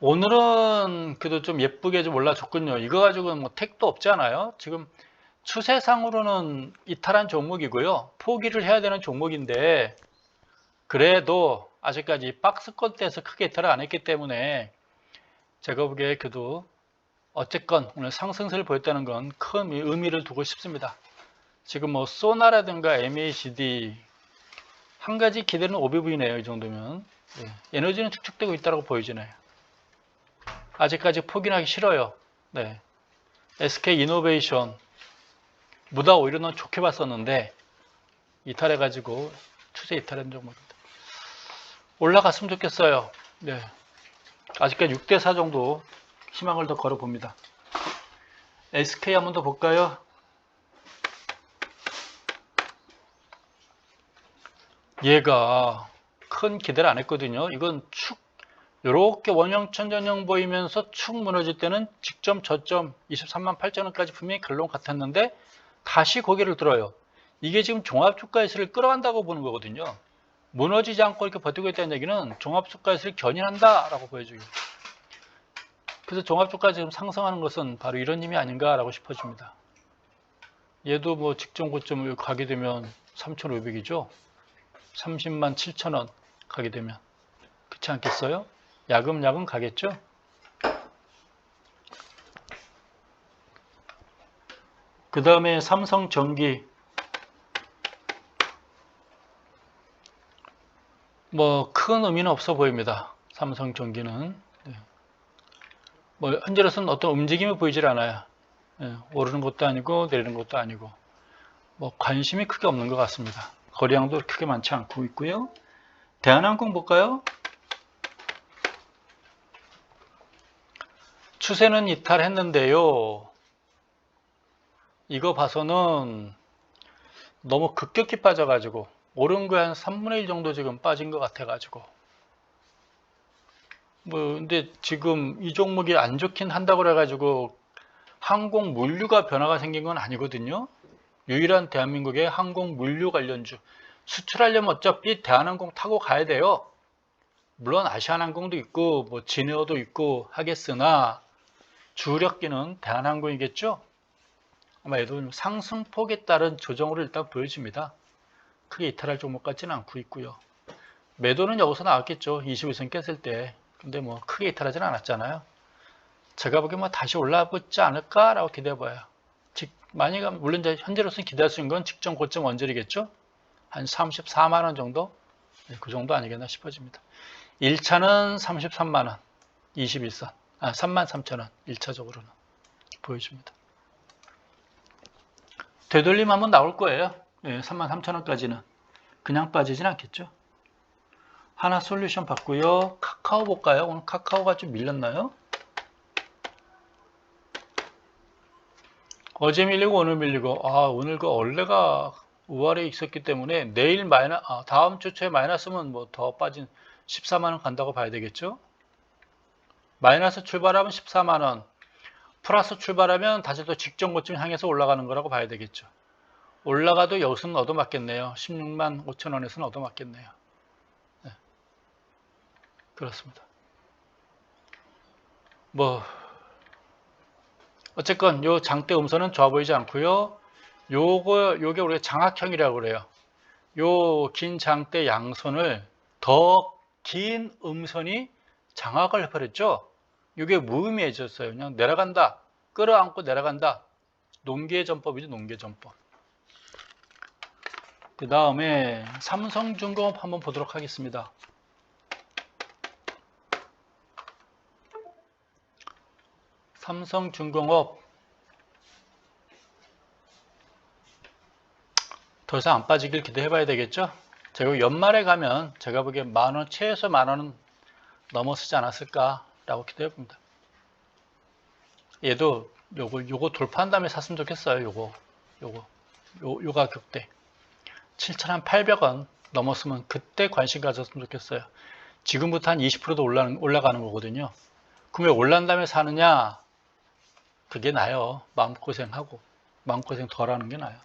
오늘은 그래도 좀 예쁘게 좀 올라줬군요. 이거 가지고는 뭐 택도 없잖아요. 지금 추세상으로는 이탈한 종목이고요. 포기를 해야 되는 종목인데 그래도 아직까지 박스권 때에서 크게 이탈을 안 했기 때문에 제가 보기에 그래도 어쨌건 오늘 상승세를 보였다는 건 큰 의미를 두고 싶습니다. 지금 뭐 소나라든가 MACD 한 가지 기대는 OBV네요. 이 정도면 에너지는 축적되고 있다고 보여지네요. 아직까지 포기하기 싫어요. 네. SK이노베이션 무다 오히려 넌 좋게 봤었는데 이탈해가지고 추세 이탈한 종목입니다. 올라갔으면 좋겠어요. 네. 아직까지 6대4 정도 희망을 더 걸어봅니다. SK 한번 더 볼까요? 얘가 큰 기대를 안 했거든요. 이건 축 이렇게 원형천 전형 보이면서 축 무너질 때는 직점 저점 23만 8천원까지 분명히 갈론 같았는데 다시 고개를 들어요. 이게 지금 종합주가지수를 끌어간다고 보는 거거든요. 무너지지 않고 이렇게 버티고 있다는 얘기는 종합주가지수를 견인한다라고 보여주죠. 그래서 종합주가 지금 상승하는 것은 바로 이런 의미 아닌가라고 싶어집니다. 얘도 뭐 직전 고점을 가게 되면 3,500이죠. 30만 7천원 가게 되면 그렇지 않겠어요? 야금야금 가겠죠? 그 다음에 삼성전기 뭐 큰 의미는 없어 보입니다. 삼성전기는 뭐 현재로서는 어떤 움직임이 보이질 않아요. 오르는 것도 아니고 내리는 것도 아니고 뭐 관심이 크게 없는 것 같습니다. 거래량도 크게 많지 않고 있고요. 대한항공 볼까요? 추세는 이탈했는데요. 이거 봐서는 너무 급격히 빠져가지고 오른 거에 한 3분의 1 정도 지금 빠진 것 같아가지고 뭐 근데 지금 이 종목이 안 좋긴 한다고 그래가지고 항공 물류가 변화가 생긴 건 아니거든요. 유일한 대한민국의 항공 물류 관련주 수출하려면 어차피 대한항공 타고 가야 돼요. 물론 아시아나항공도 있고 뭐 진에어도 있고 하겠으나 주력기는 대한항공이겠죠. 아마 얘도 상승폭에 따른 조정으로 일단 보여집니다. 크게 이탈할 종목 같지는 않고 있고요. 매도는 여기서 나왔겠죠. 21선 깼을 때. 근데 뭐 크게 이탈하지는 않았잖아요. 제가 보기엔 뭐 다시 올라붙지 않을까라고 기대해봐요. 만약에 물론 이제 현재로서는 기대할 수 있는 건 직전 고점 원절이겠죠. 한 34만원 정도? 그 정도 아니겠나 싶어집니다. 1차는 33만원, 21선. 33,000원 1차적으로는 보여줍니다. 되돌림 한번 나올 거예요. 33,000원까지는 그냥 빠지진 않겠죠. 하나솔루션 봤고요. 카카오 볼까요? 오늘 카카오가 좀 밀렸나요? 어제 밀리고 오늘 밀리고 오늘 그 원래가 우월에 있었기 때문에 내일 다음 주 초에 마이너스면 뭐 더 빠진 14만원 간다고 봐야 되겠죠. 마이너스 출발하면 14만원 플러스 출발하면 다시 또 직전 고점 향해서 올라가는 거라고 봐야 되겠죠. 올라가도 여기서는 얻어맞겠네요. 16만 5천원에서는 얻어맞겠네요. 네. 그렇습니다. 뭐 어쨌건 요 장대 음선은 좋아 보이지 않고요. 요게 우리가 장악형이라고 그래요. 요 긴 장대 양선을 더 긴 음선이 장악을 해버렸죠. 이게 무의미해졌어요. 그냥 내려간다. 끌어안고 내려간다. 농계 전법이죠. 농계 전법. 그 다음에 삼성중공업 한번 보도록 하겠습니다. 삼성중공업 더 이상 안 빠지길 기대해 봐야 되겠죠. 제가 연말에 가면 제가 보기엔 만원, 최소 만원은 넘어서지 않았을까 라고 기대해 봅니다. 얘도 요거 돌파한 다음에 샀으면 좋겠어요. 요 가격대 7,800원 넘었으면 그때 관심 가졌으면 좋겠어요. 지금부터 한 20%도 올라가는 거거든요. 그럼 왜 올란 다음에 사느냐? 그게 나아요. 마음고생하고. 마음고생 덜 하는 게 나아요.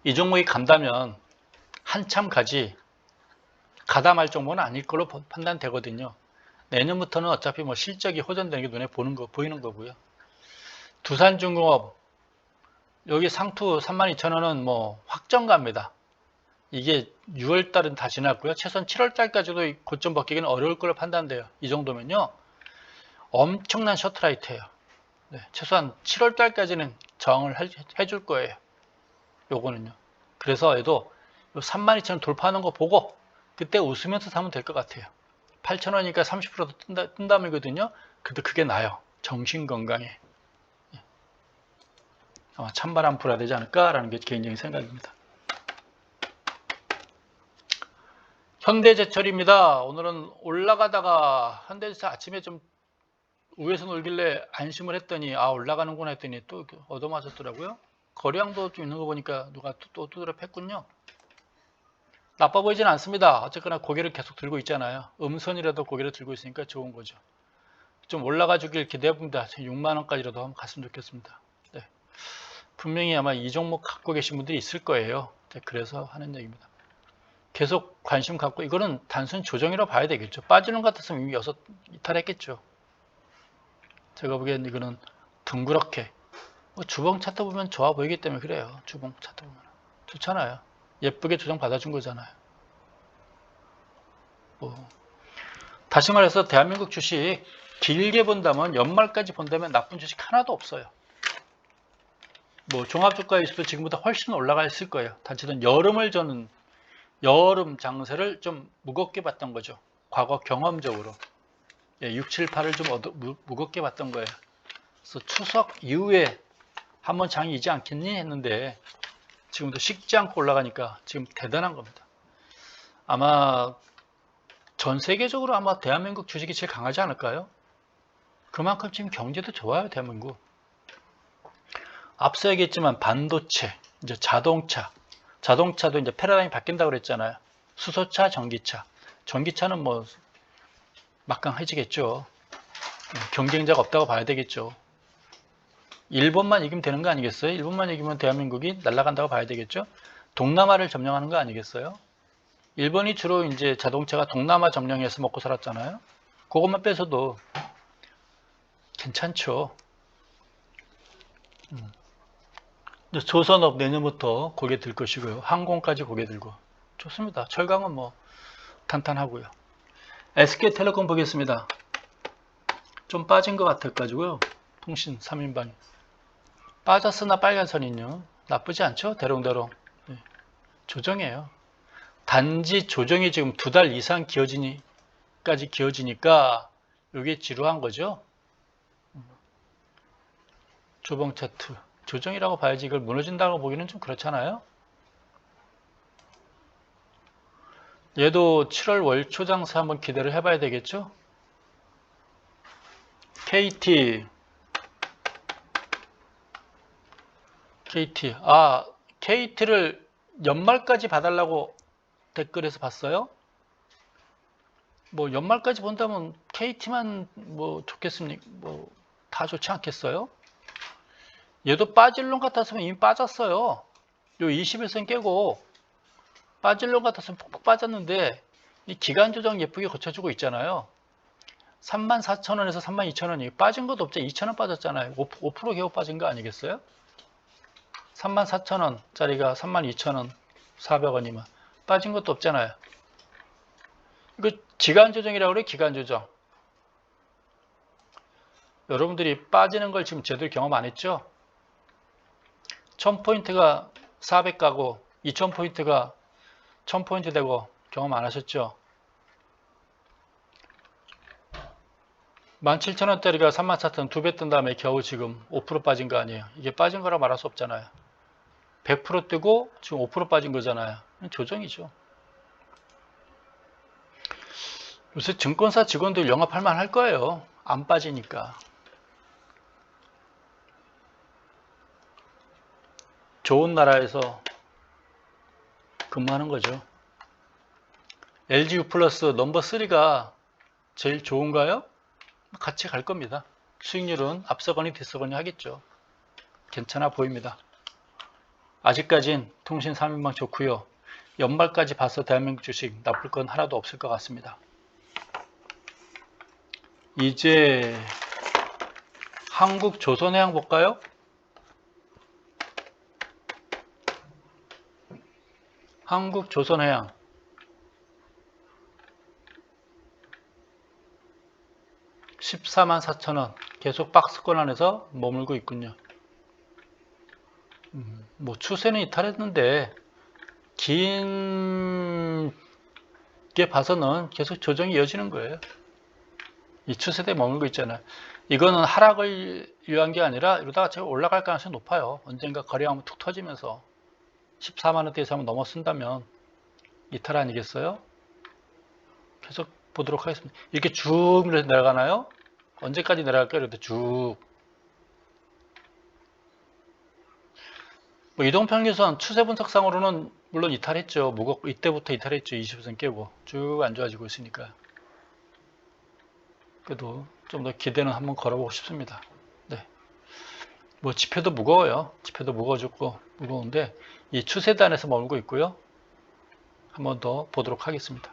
이 종목이 간다면 한참 가지, 가다 말 정도는 아닐 걸로 판단되거든요. 내년부터는 어차피 뭐 실적이 호전되는 게 눈에 보이는 거고요. 두산중공업, 여기 상투 32,000원은 뭐 확정가입니다. 이게 6월달은 다 지났고요. 최소한 7월달까지도 고점 벗기기는 어려울 걸로 판단돼요. 이 정도면요. 엄청난 셔틀라이트예요. 네, 최소한 7월달까지는 저항을 해줄 거예요. 요거는요. 그래서 얘도 32,000원 돌파하는 거 보고 그때 웃으면서 사면 될 것 같아요. 8,000원이니까 30% 뜬다음이거든요. 근데 그게 나요. 정신건강에. 아마 찬바람 불어야 되지 않을까라는 게 개인적인 생각입니다. 현대제철입니다. 오늘은 올라가다가 현대제철 아침에 좀 위에서 놀길래 안심을 했더니 올라가는구나 했더니 또 얻어맞았더라고요. 거래량도 좀 있는 거 보니까 누가 또 두드려 팼군요. 나빠 보이진 않습니다. 어쨌거나 고개를 계속 들고 있잖아요. 음선이라도 고개를 들고 있으니까 좋은 거죠. 좀 올라가 주길 기대해봅니다. 6만원까지라도 한번 갔으면 좋겠습니다. 네. 분명히 아마 이 종목 갖고 계신 분들이 있을 거예요. 네, 그래서 하는 얘기입니다. 계속 관심 갖고 이거는 단순 조정이라고 봐야 되겠죠. 빠지는 것 같았으면 이미 6 이탈했겠죠. 제가 보기엔 이거는 둥그렇게 주봉 차트 보면 좋아 보이기 때문에 그래요. 주봉 차트 보면 좋잖아요. 예쁘게 조정 받아준 거잖아요. 다시 말해서 대한민국 주식 길게 본다면 연말까지 본다면 나쁜 주식 하나도 없어요. 종합주가지수도 지금보다 훨씬 올라가 있을 거예요. 단체는 여름 장세를 좀 무겁게 봤던 거죠. 과거 경험적으로 6, 7, 8을 좀 무겁게 봤던 거예요. 그래서 추석 이후에 한번 장이 이지 않겠니 했는데 지금도 식지 않고 올라가니까 지금 대단한 겁니다. 아마 전 세계적으로 아마 대한민국 주식이 제일 강하지 않을까요? 그만큼 지금 경제도 좋아요, 대한민국. 앞서 얘기했지만 반도체, 이제 자동차도 이제 패러다임이 바뀐다고 그랬잖아요. 수소차, 전기차. 전기차는 막강해지겠죠. 경쟁자가 없다고 봐야 되겠죠. 일본만 이기면 되는 거 아니겠어요? 일본만 이기면 대한민국이 날아간다고 봐야 되겠죠? 동남아를 점령하는 거 아니겠어요? 일본이 주로 이제 자동차가 동남아 점령해서 먹고 살았잖아요. 그것만 빼서도 괜찮죠. 조선업 내년부터 고개 들 것이고요. 항공까지 고개 들고 좋습니다. 철강은 탄탄하고요. SK텔레콤 보겠습니다. 좀 빠진 것 같아가지고요. 통신 3인방이 빠졌으나 빨간선이요. 나쁘지 않죠? 대롱대롱. 네. 조정이에요. 단지 조정이 지금 2달 이상 기어지니까 이게 지루한 거죠. 주봉 차트 조정이라고 봐야지 이걸 무너진다고 보기는 좀 그렇잖아요. 얘도 7월 월초 장세 한번 기대를 해봐야 되겠죠. KT를 연말까지 봐달라고 댓글에서 봤어요. 연말까지 본다면 KT만 좋겠습니까? 다 좋지 않겠어요? 얘도 빠질 놈 같았으면 이미 빠졌어요. 요 21선 깨고 빠질 놈 같았으면 푹푹 빠졌는데 이 기간 조정 예쁘게 거쳐주고 있잖아요. 34,000원에서 32,000원이 빠진 것도 없죠. 2,000원 빠졌잖아요. 5% 개고 빠진 거 아니겠어요? 34,000원짜리가 32,000원 400원이면 빠진 것도 없잖아요. 이거 기간 조정이라고 그래요. 기간 조정. 여러분들이 빠지는 걸 지금 제대로 경험 안 했죠? 1000포인트가 400 가고 2000포인트가 1000포인트 되고 경험 안 하셨죠? 17,000원짜리가 34,000원 2배 뜬 다음에 겨우 지금 5% 빠진 거 아니에요. 이게 빠진 거라 말할 수 없잖아요. 100% 뜨고 지금 5% 빠진 거잖아요. 조정이죠. 요새 증권사 직원들 영업할 만할 거예요. 안 빠지니까. 좋은 나라에서 근무하는 거죠. LGU 플러스 넘버 3가 제일 좋은가요? 같이 갈 겁니다. 수익률은 앞서거니 뒤서거니 하겠죠. 괜찮아 보입니다. 아직까진 통신 3인방 좋고요. 연말까지 봐서 대한민국 주식 나쁠 건 하나도 없을 것 같습니다. 이제 한국조선해양 볼까요? 한국조선해양 144,000원 계속 박스권 안에서 머물고 있군요. 뭐 추세는 이탈했는데 긴 게 봐서는 계속 조정이 이어지는 거예요. 이 추세대에 머물고 있잖아요. 이거는 하락을 위한 게 아니라 이러다가 제가 올라갈 가능성이 높아요. 언젠가 거래하면 툭 터지면서 14만원대에서 한번 넘어선다면 이탈 아니겠어요? 계속 보도록 하겠습니다. 이렇게 쭉 내려가나요? 언제까지 내려갈까요? 이렇게 쭉. 뭐 이동평균선 추세 분석상으로는 물론 이탈했죠. 무겁고 이때부터 이탈했죠. 20% 깨고 쭉 안 좋아지고 있으니까. 그래도 좀 더 기대는 한번 걸어보고 싶습니다. 네. 뭐 지표도 무거워요. 지표도 무거워졌고 무거운데 이 추세단에서 머물고 있고요. 한번 더 보도록 하겠습니다.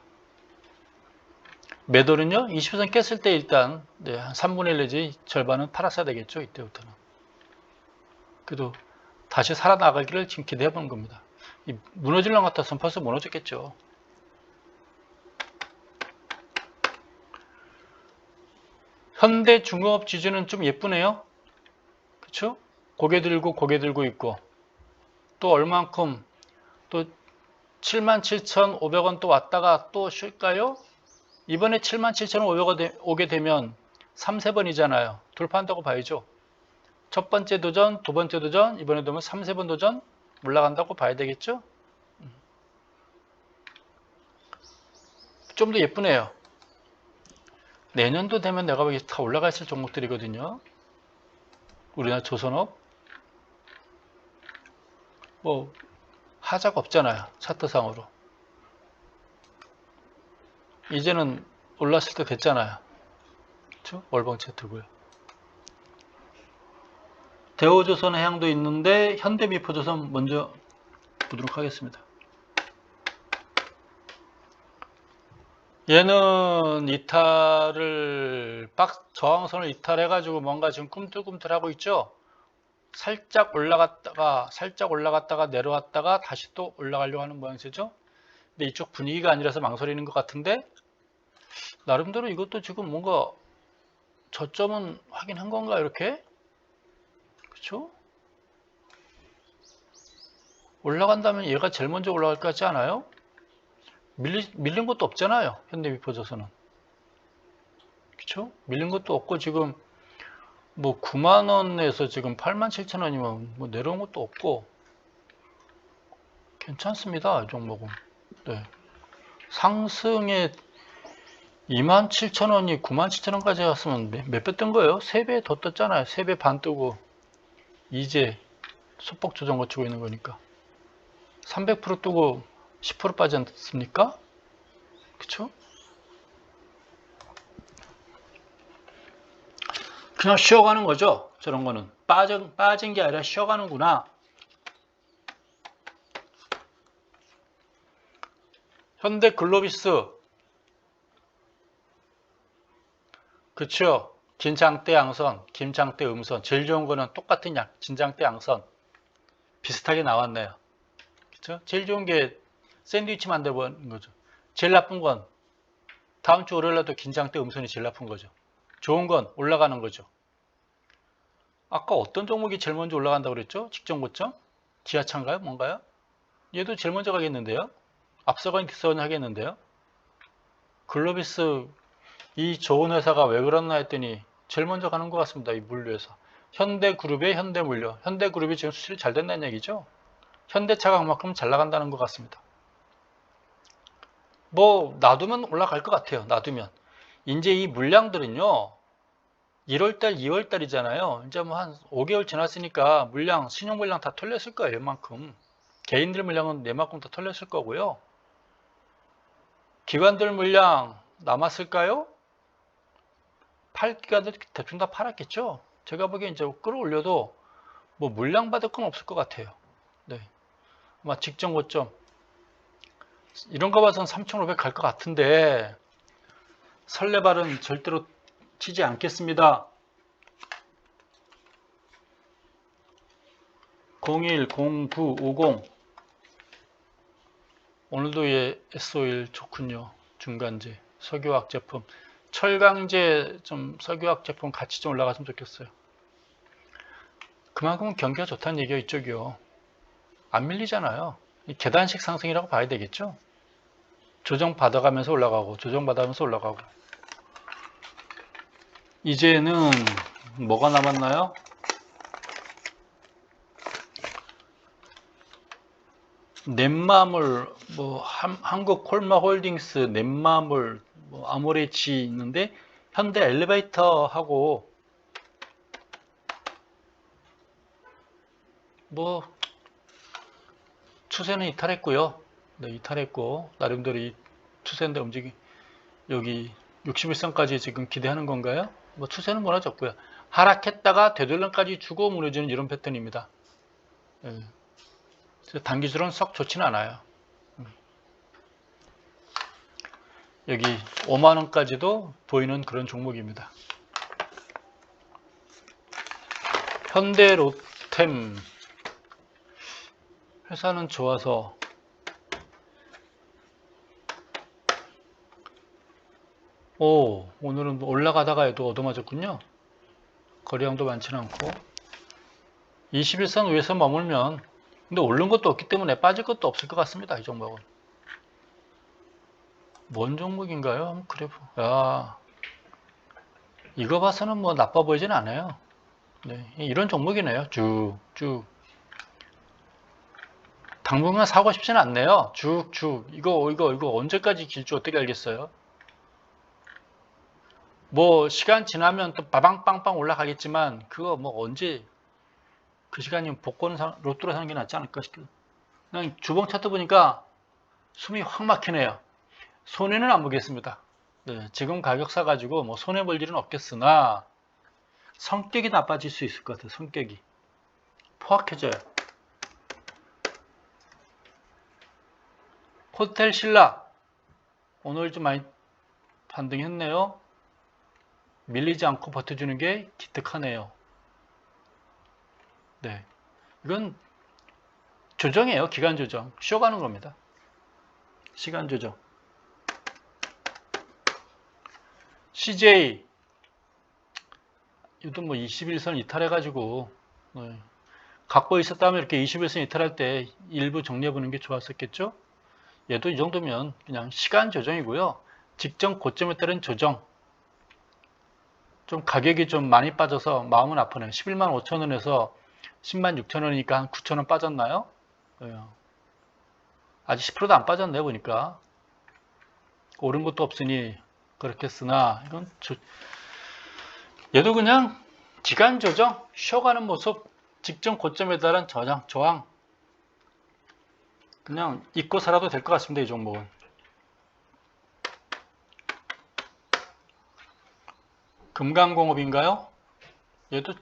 매도는요. 20% 깼을 때 일단 한 3분의 1 내지 절반은 팔았어야 되겠죠. 이때부터는. 그래도 다시 살아나가기를 지금 기대해 보는 겁니다. 이 무너질 것 같았으면 벌써 무너졌겠죠. 현대중공업 지주는 좀 예쁘네요. 그쵸? 고개 들고 있고 또 얼만큼 또 77,500원 또 왔다가 또 쉴까요? 이번에 77,500원 오게 되면 3, 4번이잖아요. 돌파한다고 봐야죠. 첫 번째 도전, 두 번째 도전, 이번에 되면 3, 4번 도전 올라간다고 봐야 되겠죠? 좀 더 예쁘네요. 내년도 되면 내가 보기에 다 올라가 있을 종목들이거든요. 우리나라 조선업 뭐 하자가 없잖아요. 차트상으로. 이제는 올랐을 때 됐잖아요. 그렇죠? 월봉 차트고요. 대우조선해양도 있는데 현대미포조선 먼저 보도록 하겠습니다. 얘는 이탈을 저항선을 이탈해가지고 뭔가 지금 꿈틀꿈틀하고 있죠. 살짝 올라갔다가 내려왔다가 다시 또 올라가려고 하는 모양새죠. 근데 이쪽 분위기가 아니라서 망설이는 것 같은데 나름대로 이것도 지금 뭔가 저점은 확인한 건가 이렇게? 그렇죠? 올라간다면 얘가 제일 먼저 올라갈 것 같지 않아요? 밀린 것도 없잖아요. 현대미포조선은. 그렇죠? 밀린 것도 없고 지금 뭐 9만원에서 지금 87,000원이면 뭐 내려온 것도 없고 괜찮습니다. 이 종목은. 네. 상승에 27,000원이 97,000원까지 갔으면 몇 배 뜬 거예요? 3배 더 떴잖아요. 3배 반 뜨고 이제 소폭 조정 거치고 있는 거니까 300% 뜨고 10% 빠지 않습니까? 그쵸? 그냥 쉬어가는 거죠. 저런 거는 빠진 게 아니라 쉬어가는구나. 현대글로비스 그쵸? 진장대 양선, 김장대 음선 제일 좋은 거는 똑같은 진장대 양선 비슷하게 나왔네요. 그쵸? 제일 좋은 게 샌드위치 만들어보는 거죠. 제일 나쁜 건 다음 주 월요일날도 긴장대 음선이 제일 나쁜 거죠. 좋은 건 올라가는 거죠. 아까 어떤 종목이 제일 먼저 올라간다고 그랬죠? 직전 고점? 지하차인가요? 뭔가요? 얘도 제일 먼저 가겠는데요? 앞서가니 뒤서가니 하겠는데요? 글로비스 이 좋은 회사가 왜 그렇나 했더니 제일 먼저 가는 것 같습니다. 이 물류회사. 현대그룹의 현대물류. 현대그룹이 지금 수출이 잘 된다는 얘기죠. 현대차가 그만큼 잘 나간다는 것 같습니다. 뭐 놔두면 올라갈 것 같아요. 놔두면. 이제 이 물량들은요. 1월달, 2월달이잖아요. 이제 뭐 한 5개월 지났으니까 신용 물량 다 털렸을 거예요. 웬만큼. 개인들 물량은 내만큼 더 털렸을 거고요. 기관들 물량 남았을까요? 팔 기관들 대충 다 팔았겠죠. 제가 보기엔 이제 끌어올려도 뭐 물량 받을 건 없을 것 같아요. 네. 아마 직전 고점 이런 거 봐서는 3,500 갈 것 같은데 설레발은 절대로 치지 않겠습니다. 010950 오늘도 SO일 좋군요. 중간재 석유화학 제품 철강제 좀 석유화학 제품 같이 좀 올라갔으면 좋겠어요. 그만큼 경기가 좋다는 얘기가 이쪽이요. 안 밀리잖아요. 계단식 상승이라고 봐야 되겠죠. 조정 받아가면서 올라가고 조정 받아가면서 올라가고. 이제는 뭐가 남았나요? 넷마물 뭐 한국콜마홀딩스 넷마물 뭐 아모레치 있는데 현대 엘리베이터하고 뭐 추세는 이탈했고요. 네, 이탈했고 나름대로 이 추세인데 여기 61선까지 지금 기대하는 건가요? 뭐 추세는 무너졌고요. 하락했다가 되돌림까지 주고 무너지는 이런 패턴입니다. 네. 단기적으로는 썩 좋지는 않아요. 여기 5만원까지도 보이는 그런 종목입니다. 현대로템 회사는 좋아서 오늘은 올라가다가 해도 얻어맞았군요. 거래량도 많지는 않고 21선 위에서 머물면 근데 오른 것도 없기 때문에 빠질 것도 없을 것 같습니다. 이 종목은 뭔 종목인가요? 그래프 야 이거 봐서는 뭐 나빠 보이진 않아요. 네, 이런 종목이네요. 쭉쭉 당분간 사고 싶지는 않네요. 쭉쭉 이거 언제까지 길지 어떻게 알겠어요? 뭐 시간 지나면 또 빠방빵빵 올라가겠지만 그거 뭐 언제 그 시간이면 복권 로또로 사는 게 낫지 않을까 싶어요. 그냥 주봉 차트 보니까 숨이 확 막히네요. 손해는 안 보겠습니다. 네, 지금 가격 사가지고 뭐 손해 볼 일은 없겠으나 성격이 나빠질 수 있을 것 같아요. 성격이 포악해져요. 호텔 신라 오늘 좀 많이 반등했네요. 밀리지 않고 버텨주는 게 기특하네요. 네, 이건 조정이에요. 기간 조정. 쉬어가는 겁니다. 시간 조정. CJ 이것도 뭐 21선 이탈해가지고 갖고 있었다면 이렇게 21선 이탈할 때 일부 정리해보는 게 좋았었겠죠? 얘도 이 정도면 그냥 시간 조정이고요. 직전 고점에 따른 조정. 좀 가격이 좀 많이 빠져서 마음은 아프네요. 11만 5천원에서 10만 6천원이니까 한 9천원 빠졌나요? 아직 10%도 안 빠졌네요. 보니까 오른 것도 없으니 그렇겠으나 이건 얘도 그냥 기간 조정 쉬어가는 모습 직전 고점에 달한 저항 그냥 잊고 살아도 될 것 같습니다. 이 종목은 금강공업인가요? 얘도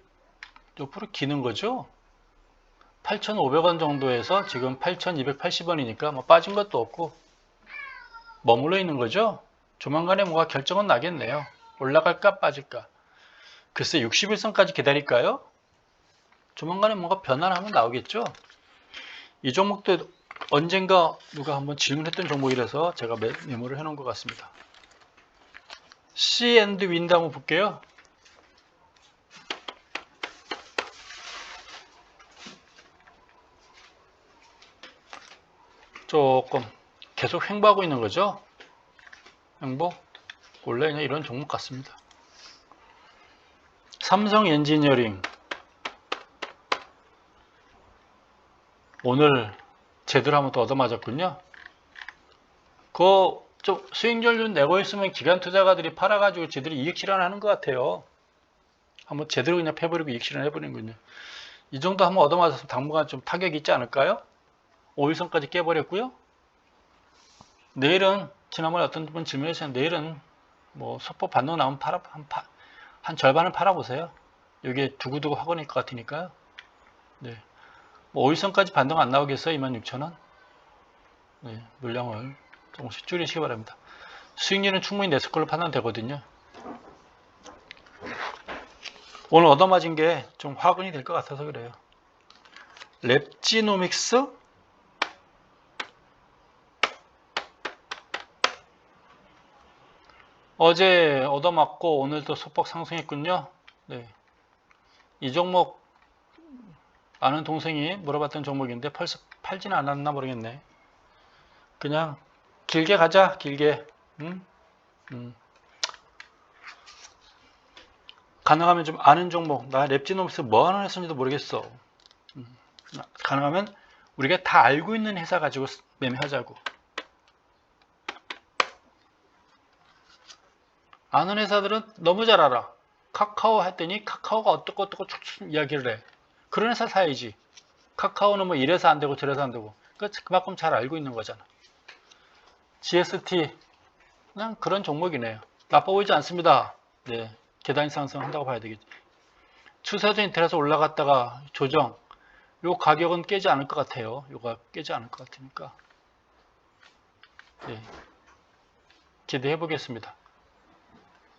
옆으로 기는 거죠. 8,500원 정도에서 지금 8,280원이니까 뭐 빠진 것도 없고 머물러 있는 거죠. 조만간에 뭔가 결정은 나겠네요. 올라갈까 빠질까. 글쎄 61선까지 기다릴까요? 조만간에 뭔가 변화를 하면 나오겠죠. 이 종목도 언젠가 누가 한번 질문했던 종목이라서 제가 메모를 해놓은 것 같습니다. C&W인드 한번 볼게요. 조금 계속 횡보하고 있는 거죠. 횡보 원래 그냥 이런 종목 같습니다. 삼성 엔지니어링 오늘 제대로 한번 더 얻어맞았군요. 좀 수익률 좀 내고 있으면 기관 투자가들이 팔아가지고 제대로 이익 실현하는 것 같아요. 한번 제대로 그냥 패버리고 이익 실현 해버리는군요. 이 정도 한번 얻어맞았으면 당분간 좀 타격이 있지 않을까요? 5일선까지 깨버렸고요. 내일은 지난번에 어떤 분 질문해 주셨는데 내일은 뭐 소폭 반등 나오면 한 절반은 팔아보세요. 이게 두고두고 확언일 것 같으니까요. 네. 뭐 5일선까지 반등 안 나오겠어요? 26,000원? 네, 물량을 조금씩 줄이시기 바랍니다. 수익률은 충분히 냈을 걸로 판단되거든요. 오늘 얻어맞은 게 좀 화근이 될 것 같아서 그래요. 랩지노믹스 어제 얻어맞고 오늘도 소폭 상승했군요. 네. 이 종목 아는 동생이 물어봤던 종목인데 벌써 팔지는 않았나 모르겠네. 그냥 길게 가자. 길게. 가능하면 좀 아는 종목. 나 랩지노믹스 뭐 하는 회사인지도 모르겠어. 가능하면 우리가 다 알고 있는 회사 가지고 매매하자고. 아는 회사들은 너무 잘 알아. 카카오 했더니 카카오가 어떻고 쭉 이야기를 해. 그런 회사 사야지. 카카오는 뭐 이래서 안 되고 저래서 안 되고. 그만큼 잘 알고 있는 거잖아. GST 그냥 그런 종목이네요. 나빠 보이지 않습니다. 네, 계단 상승한다고 봐야 되겠지. 추세도 인터넷에서 올라갔다가 조정. 요 가격은 깨지 않을 것 같아요. 요가 깨지 않을 것 같으니까. 네, 기대해 보겠습니다.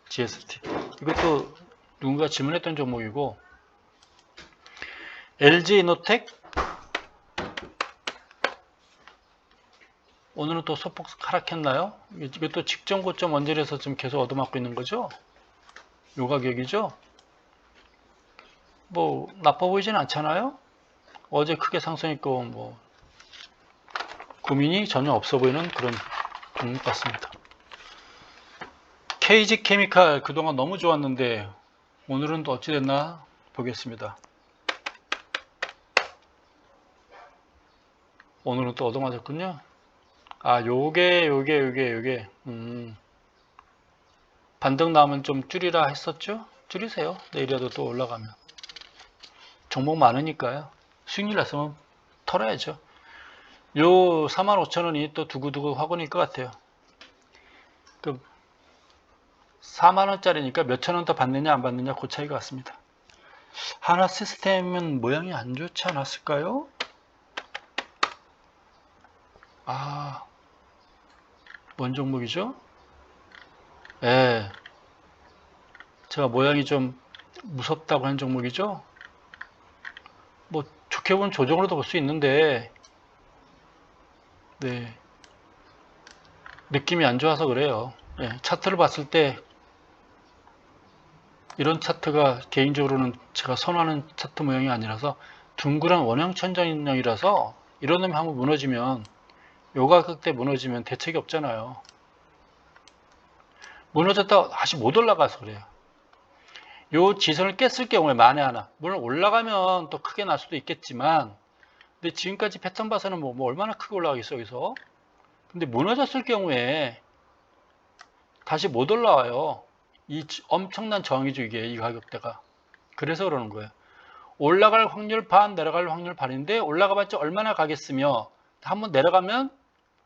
GST. 이것도 누군가 질문했던 종목이고, LG이노텍 오늘은 또 소폭 하락했나요? 이것도 직전 고점 원질에서 지금 계속 얻어맞고 있는 거죠? 요 가격이죠? 뭐 나빠 보이진 않잖아요? 어제 크게 상승했고 뭐 고민이 전혀 없어 보이는 그런 종목 같습니다. KG 케미칼 그동안 너무 좋았는데 오늘은 또 어찌 됐나 보겠습니다. 오늘은 또 얻어맞았군요. 아, 요게 반등 나오면 좀 줄이라 했었죠? 줄이세요. 내일이라도 또 올라가면. 종목 많으니까요. 수익률 났으면 털어야죠. 요 45,000원이 또 두고두고 화근일 것 같아요. 그 4만원짜리니까 몇천 원 더 받느냐 안 받느냐 그 차이가 같습니다. 하나 시스템은 모양이 안 좋지 않았을까요? 아, 뭔 종목이죠? 예. 제가 모양이 좀 무섭다고 한 종목이죠? 뭐 좋게 보면 조정으로도 볼 수 있는데 네, 느낌이 안 좋아서 그래요. 예, 차트를 봤을 때 이런 차트가 개인적으로는 제가 선호하는 차트 모양이 아니라서 둥그런 원형 천정형이라서 이런 놈이 한번 무너지면 요 가격대 무너지면 대책이 없잖아요. 무너졌다 다시 못 올라가서 그래요. 요 지선을 깼을 경우에 만에 하나 물론 올라가면 또 크게 날 수도 있겠지만 근데 지금까지 패턴 봐서는 뭐 얼마나 크게 올라가겠어 여기서. 근데 무너졌을 경우에 다시 못 올라와요. 이 엄청난 저항이죠 이게 이 가격대가. 그래서 그러는 거예요. 올라갈 확률 반 내려갈 확률 반인데 올라가봤자 얼마나 가겠으며 한번 내려가면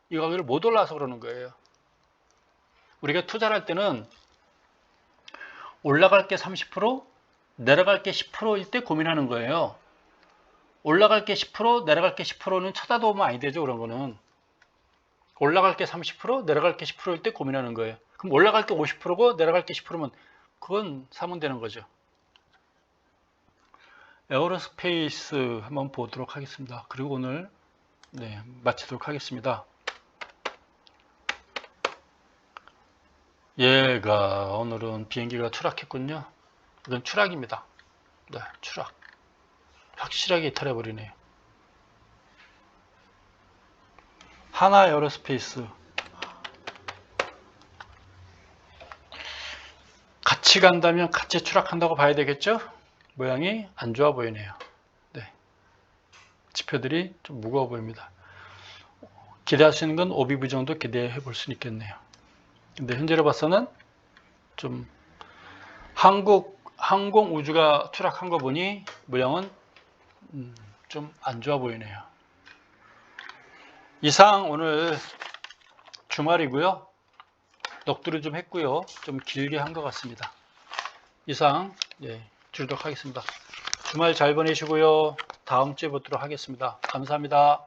이 가격을 못 올라와서 그러는 거예요. 우리가 투자를 할 때는 올라갈 게 30% 내려갈 게 10%일 때 고민하는 거예요. 올라갈 게 10% 내려갈 게 10%는 쳐다도 보면 아니 되죠. 그런 거는 올라갈 게 30% 내려갈 게 10%일 때 고민하는 거예요. 그럼 올라갈 게 50%고 내려갈 게 10%면 그건 사면 되는 거죠. 에어로스페이스 한번 보도록 하겠습니다. 그리고 오늘 네, 마치도록 하겠습니다. 얘가 오늘은 비행기가 추락했군요. 이건 추락입니다. 네, 추락. 확실하게 이탈해버리네요. 하나 에어로스페이스. 같이 간다면 같이 추락한다고 봐야 되겠죠? 모양이 안 좋아 보이네요. 네. 지표들이 좀 무거워 보입니다. 기대하시는 건 OBV 정도 기대해 볼 수 있겠네요. 근데 현재로 봐서는 좀 항공 우주가 추락한 거 보니 모양은 좀 안 좋아 보이네요. 이상 오늘 주말이고요. 넋두리 좀 했고요. 좀 길게 한 것 같습니다. 이상 줄도록 하겠습니다. 주말 잘 보내시고요. 다음 주에 뵙도록 하겠습니다. 감사합니다.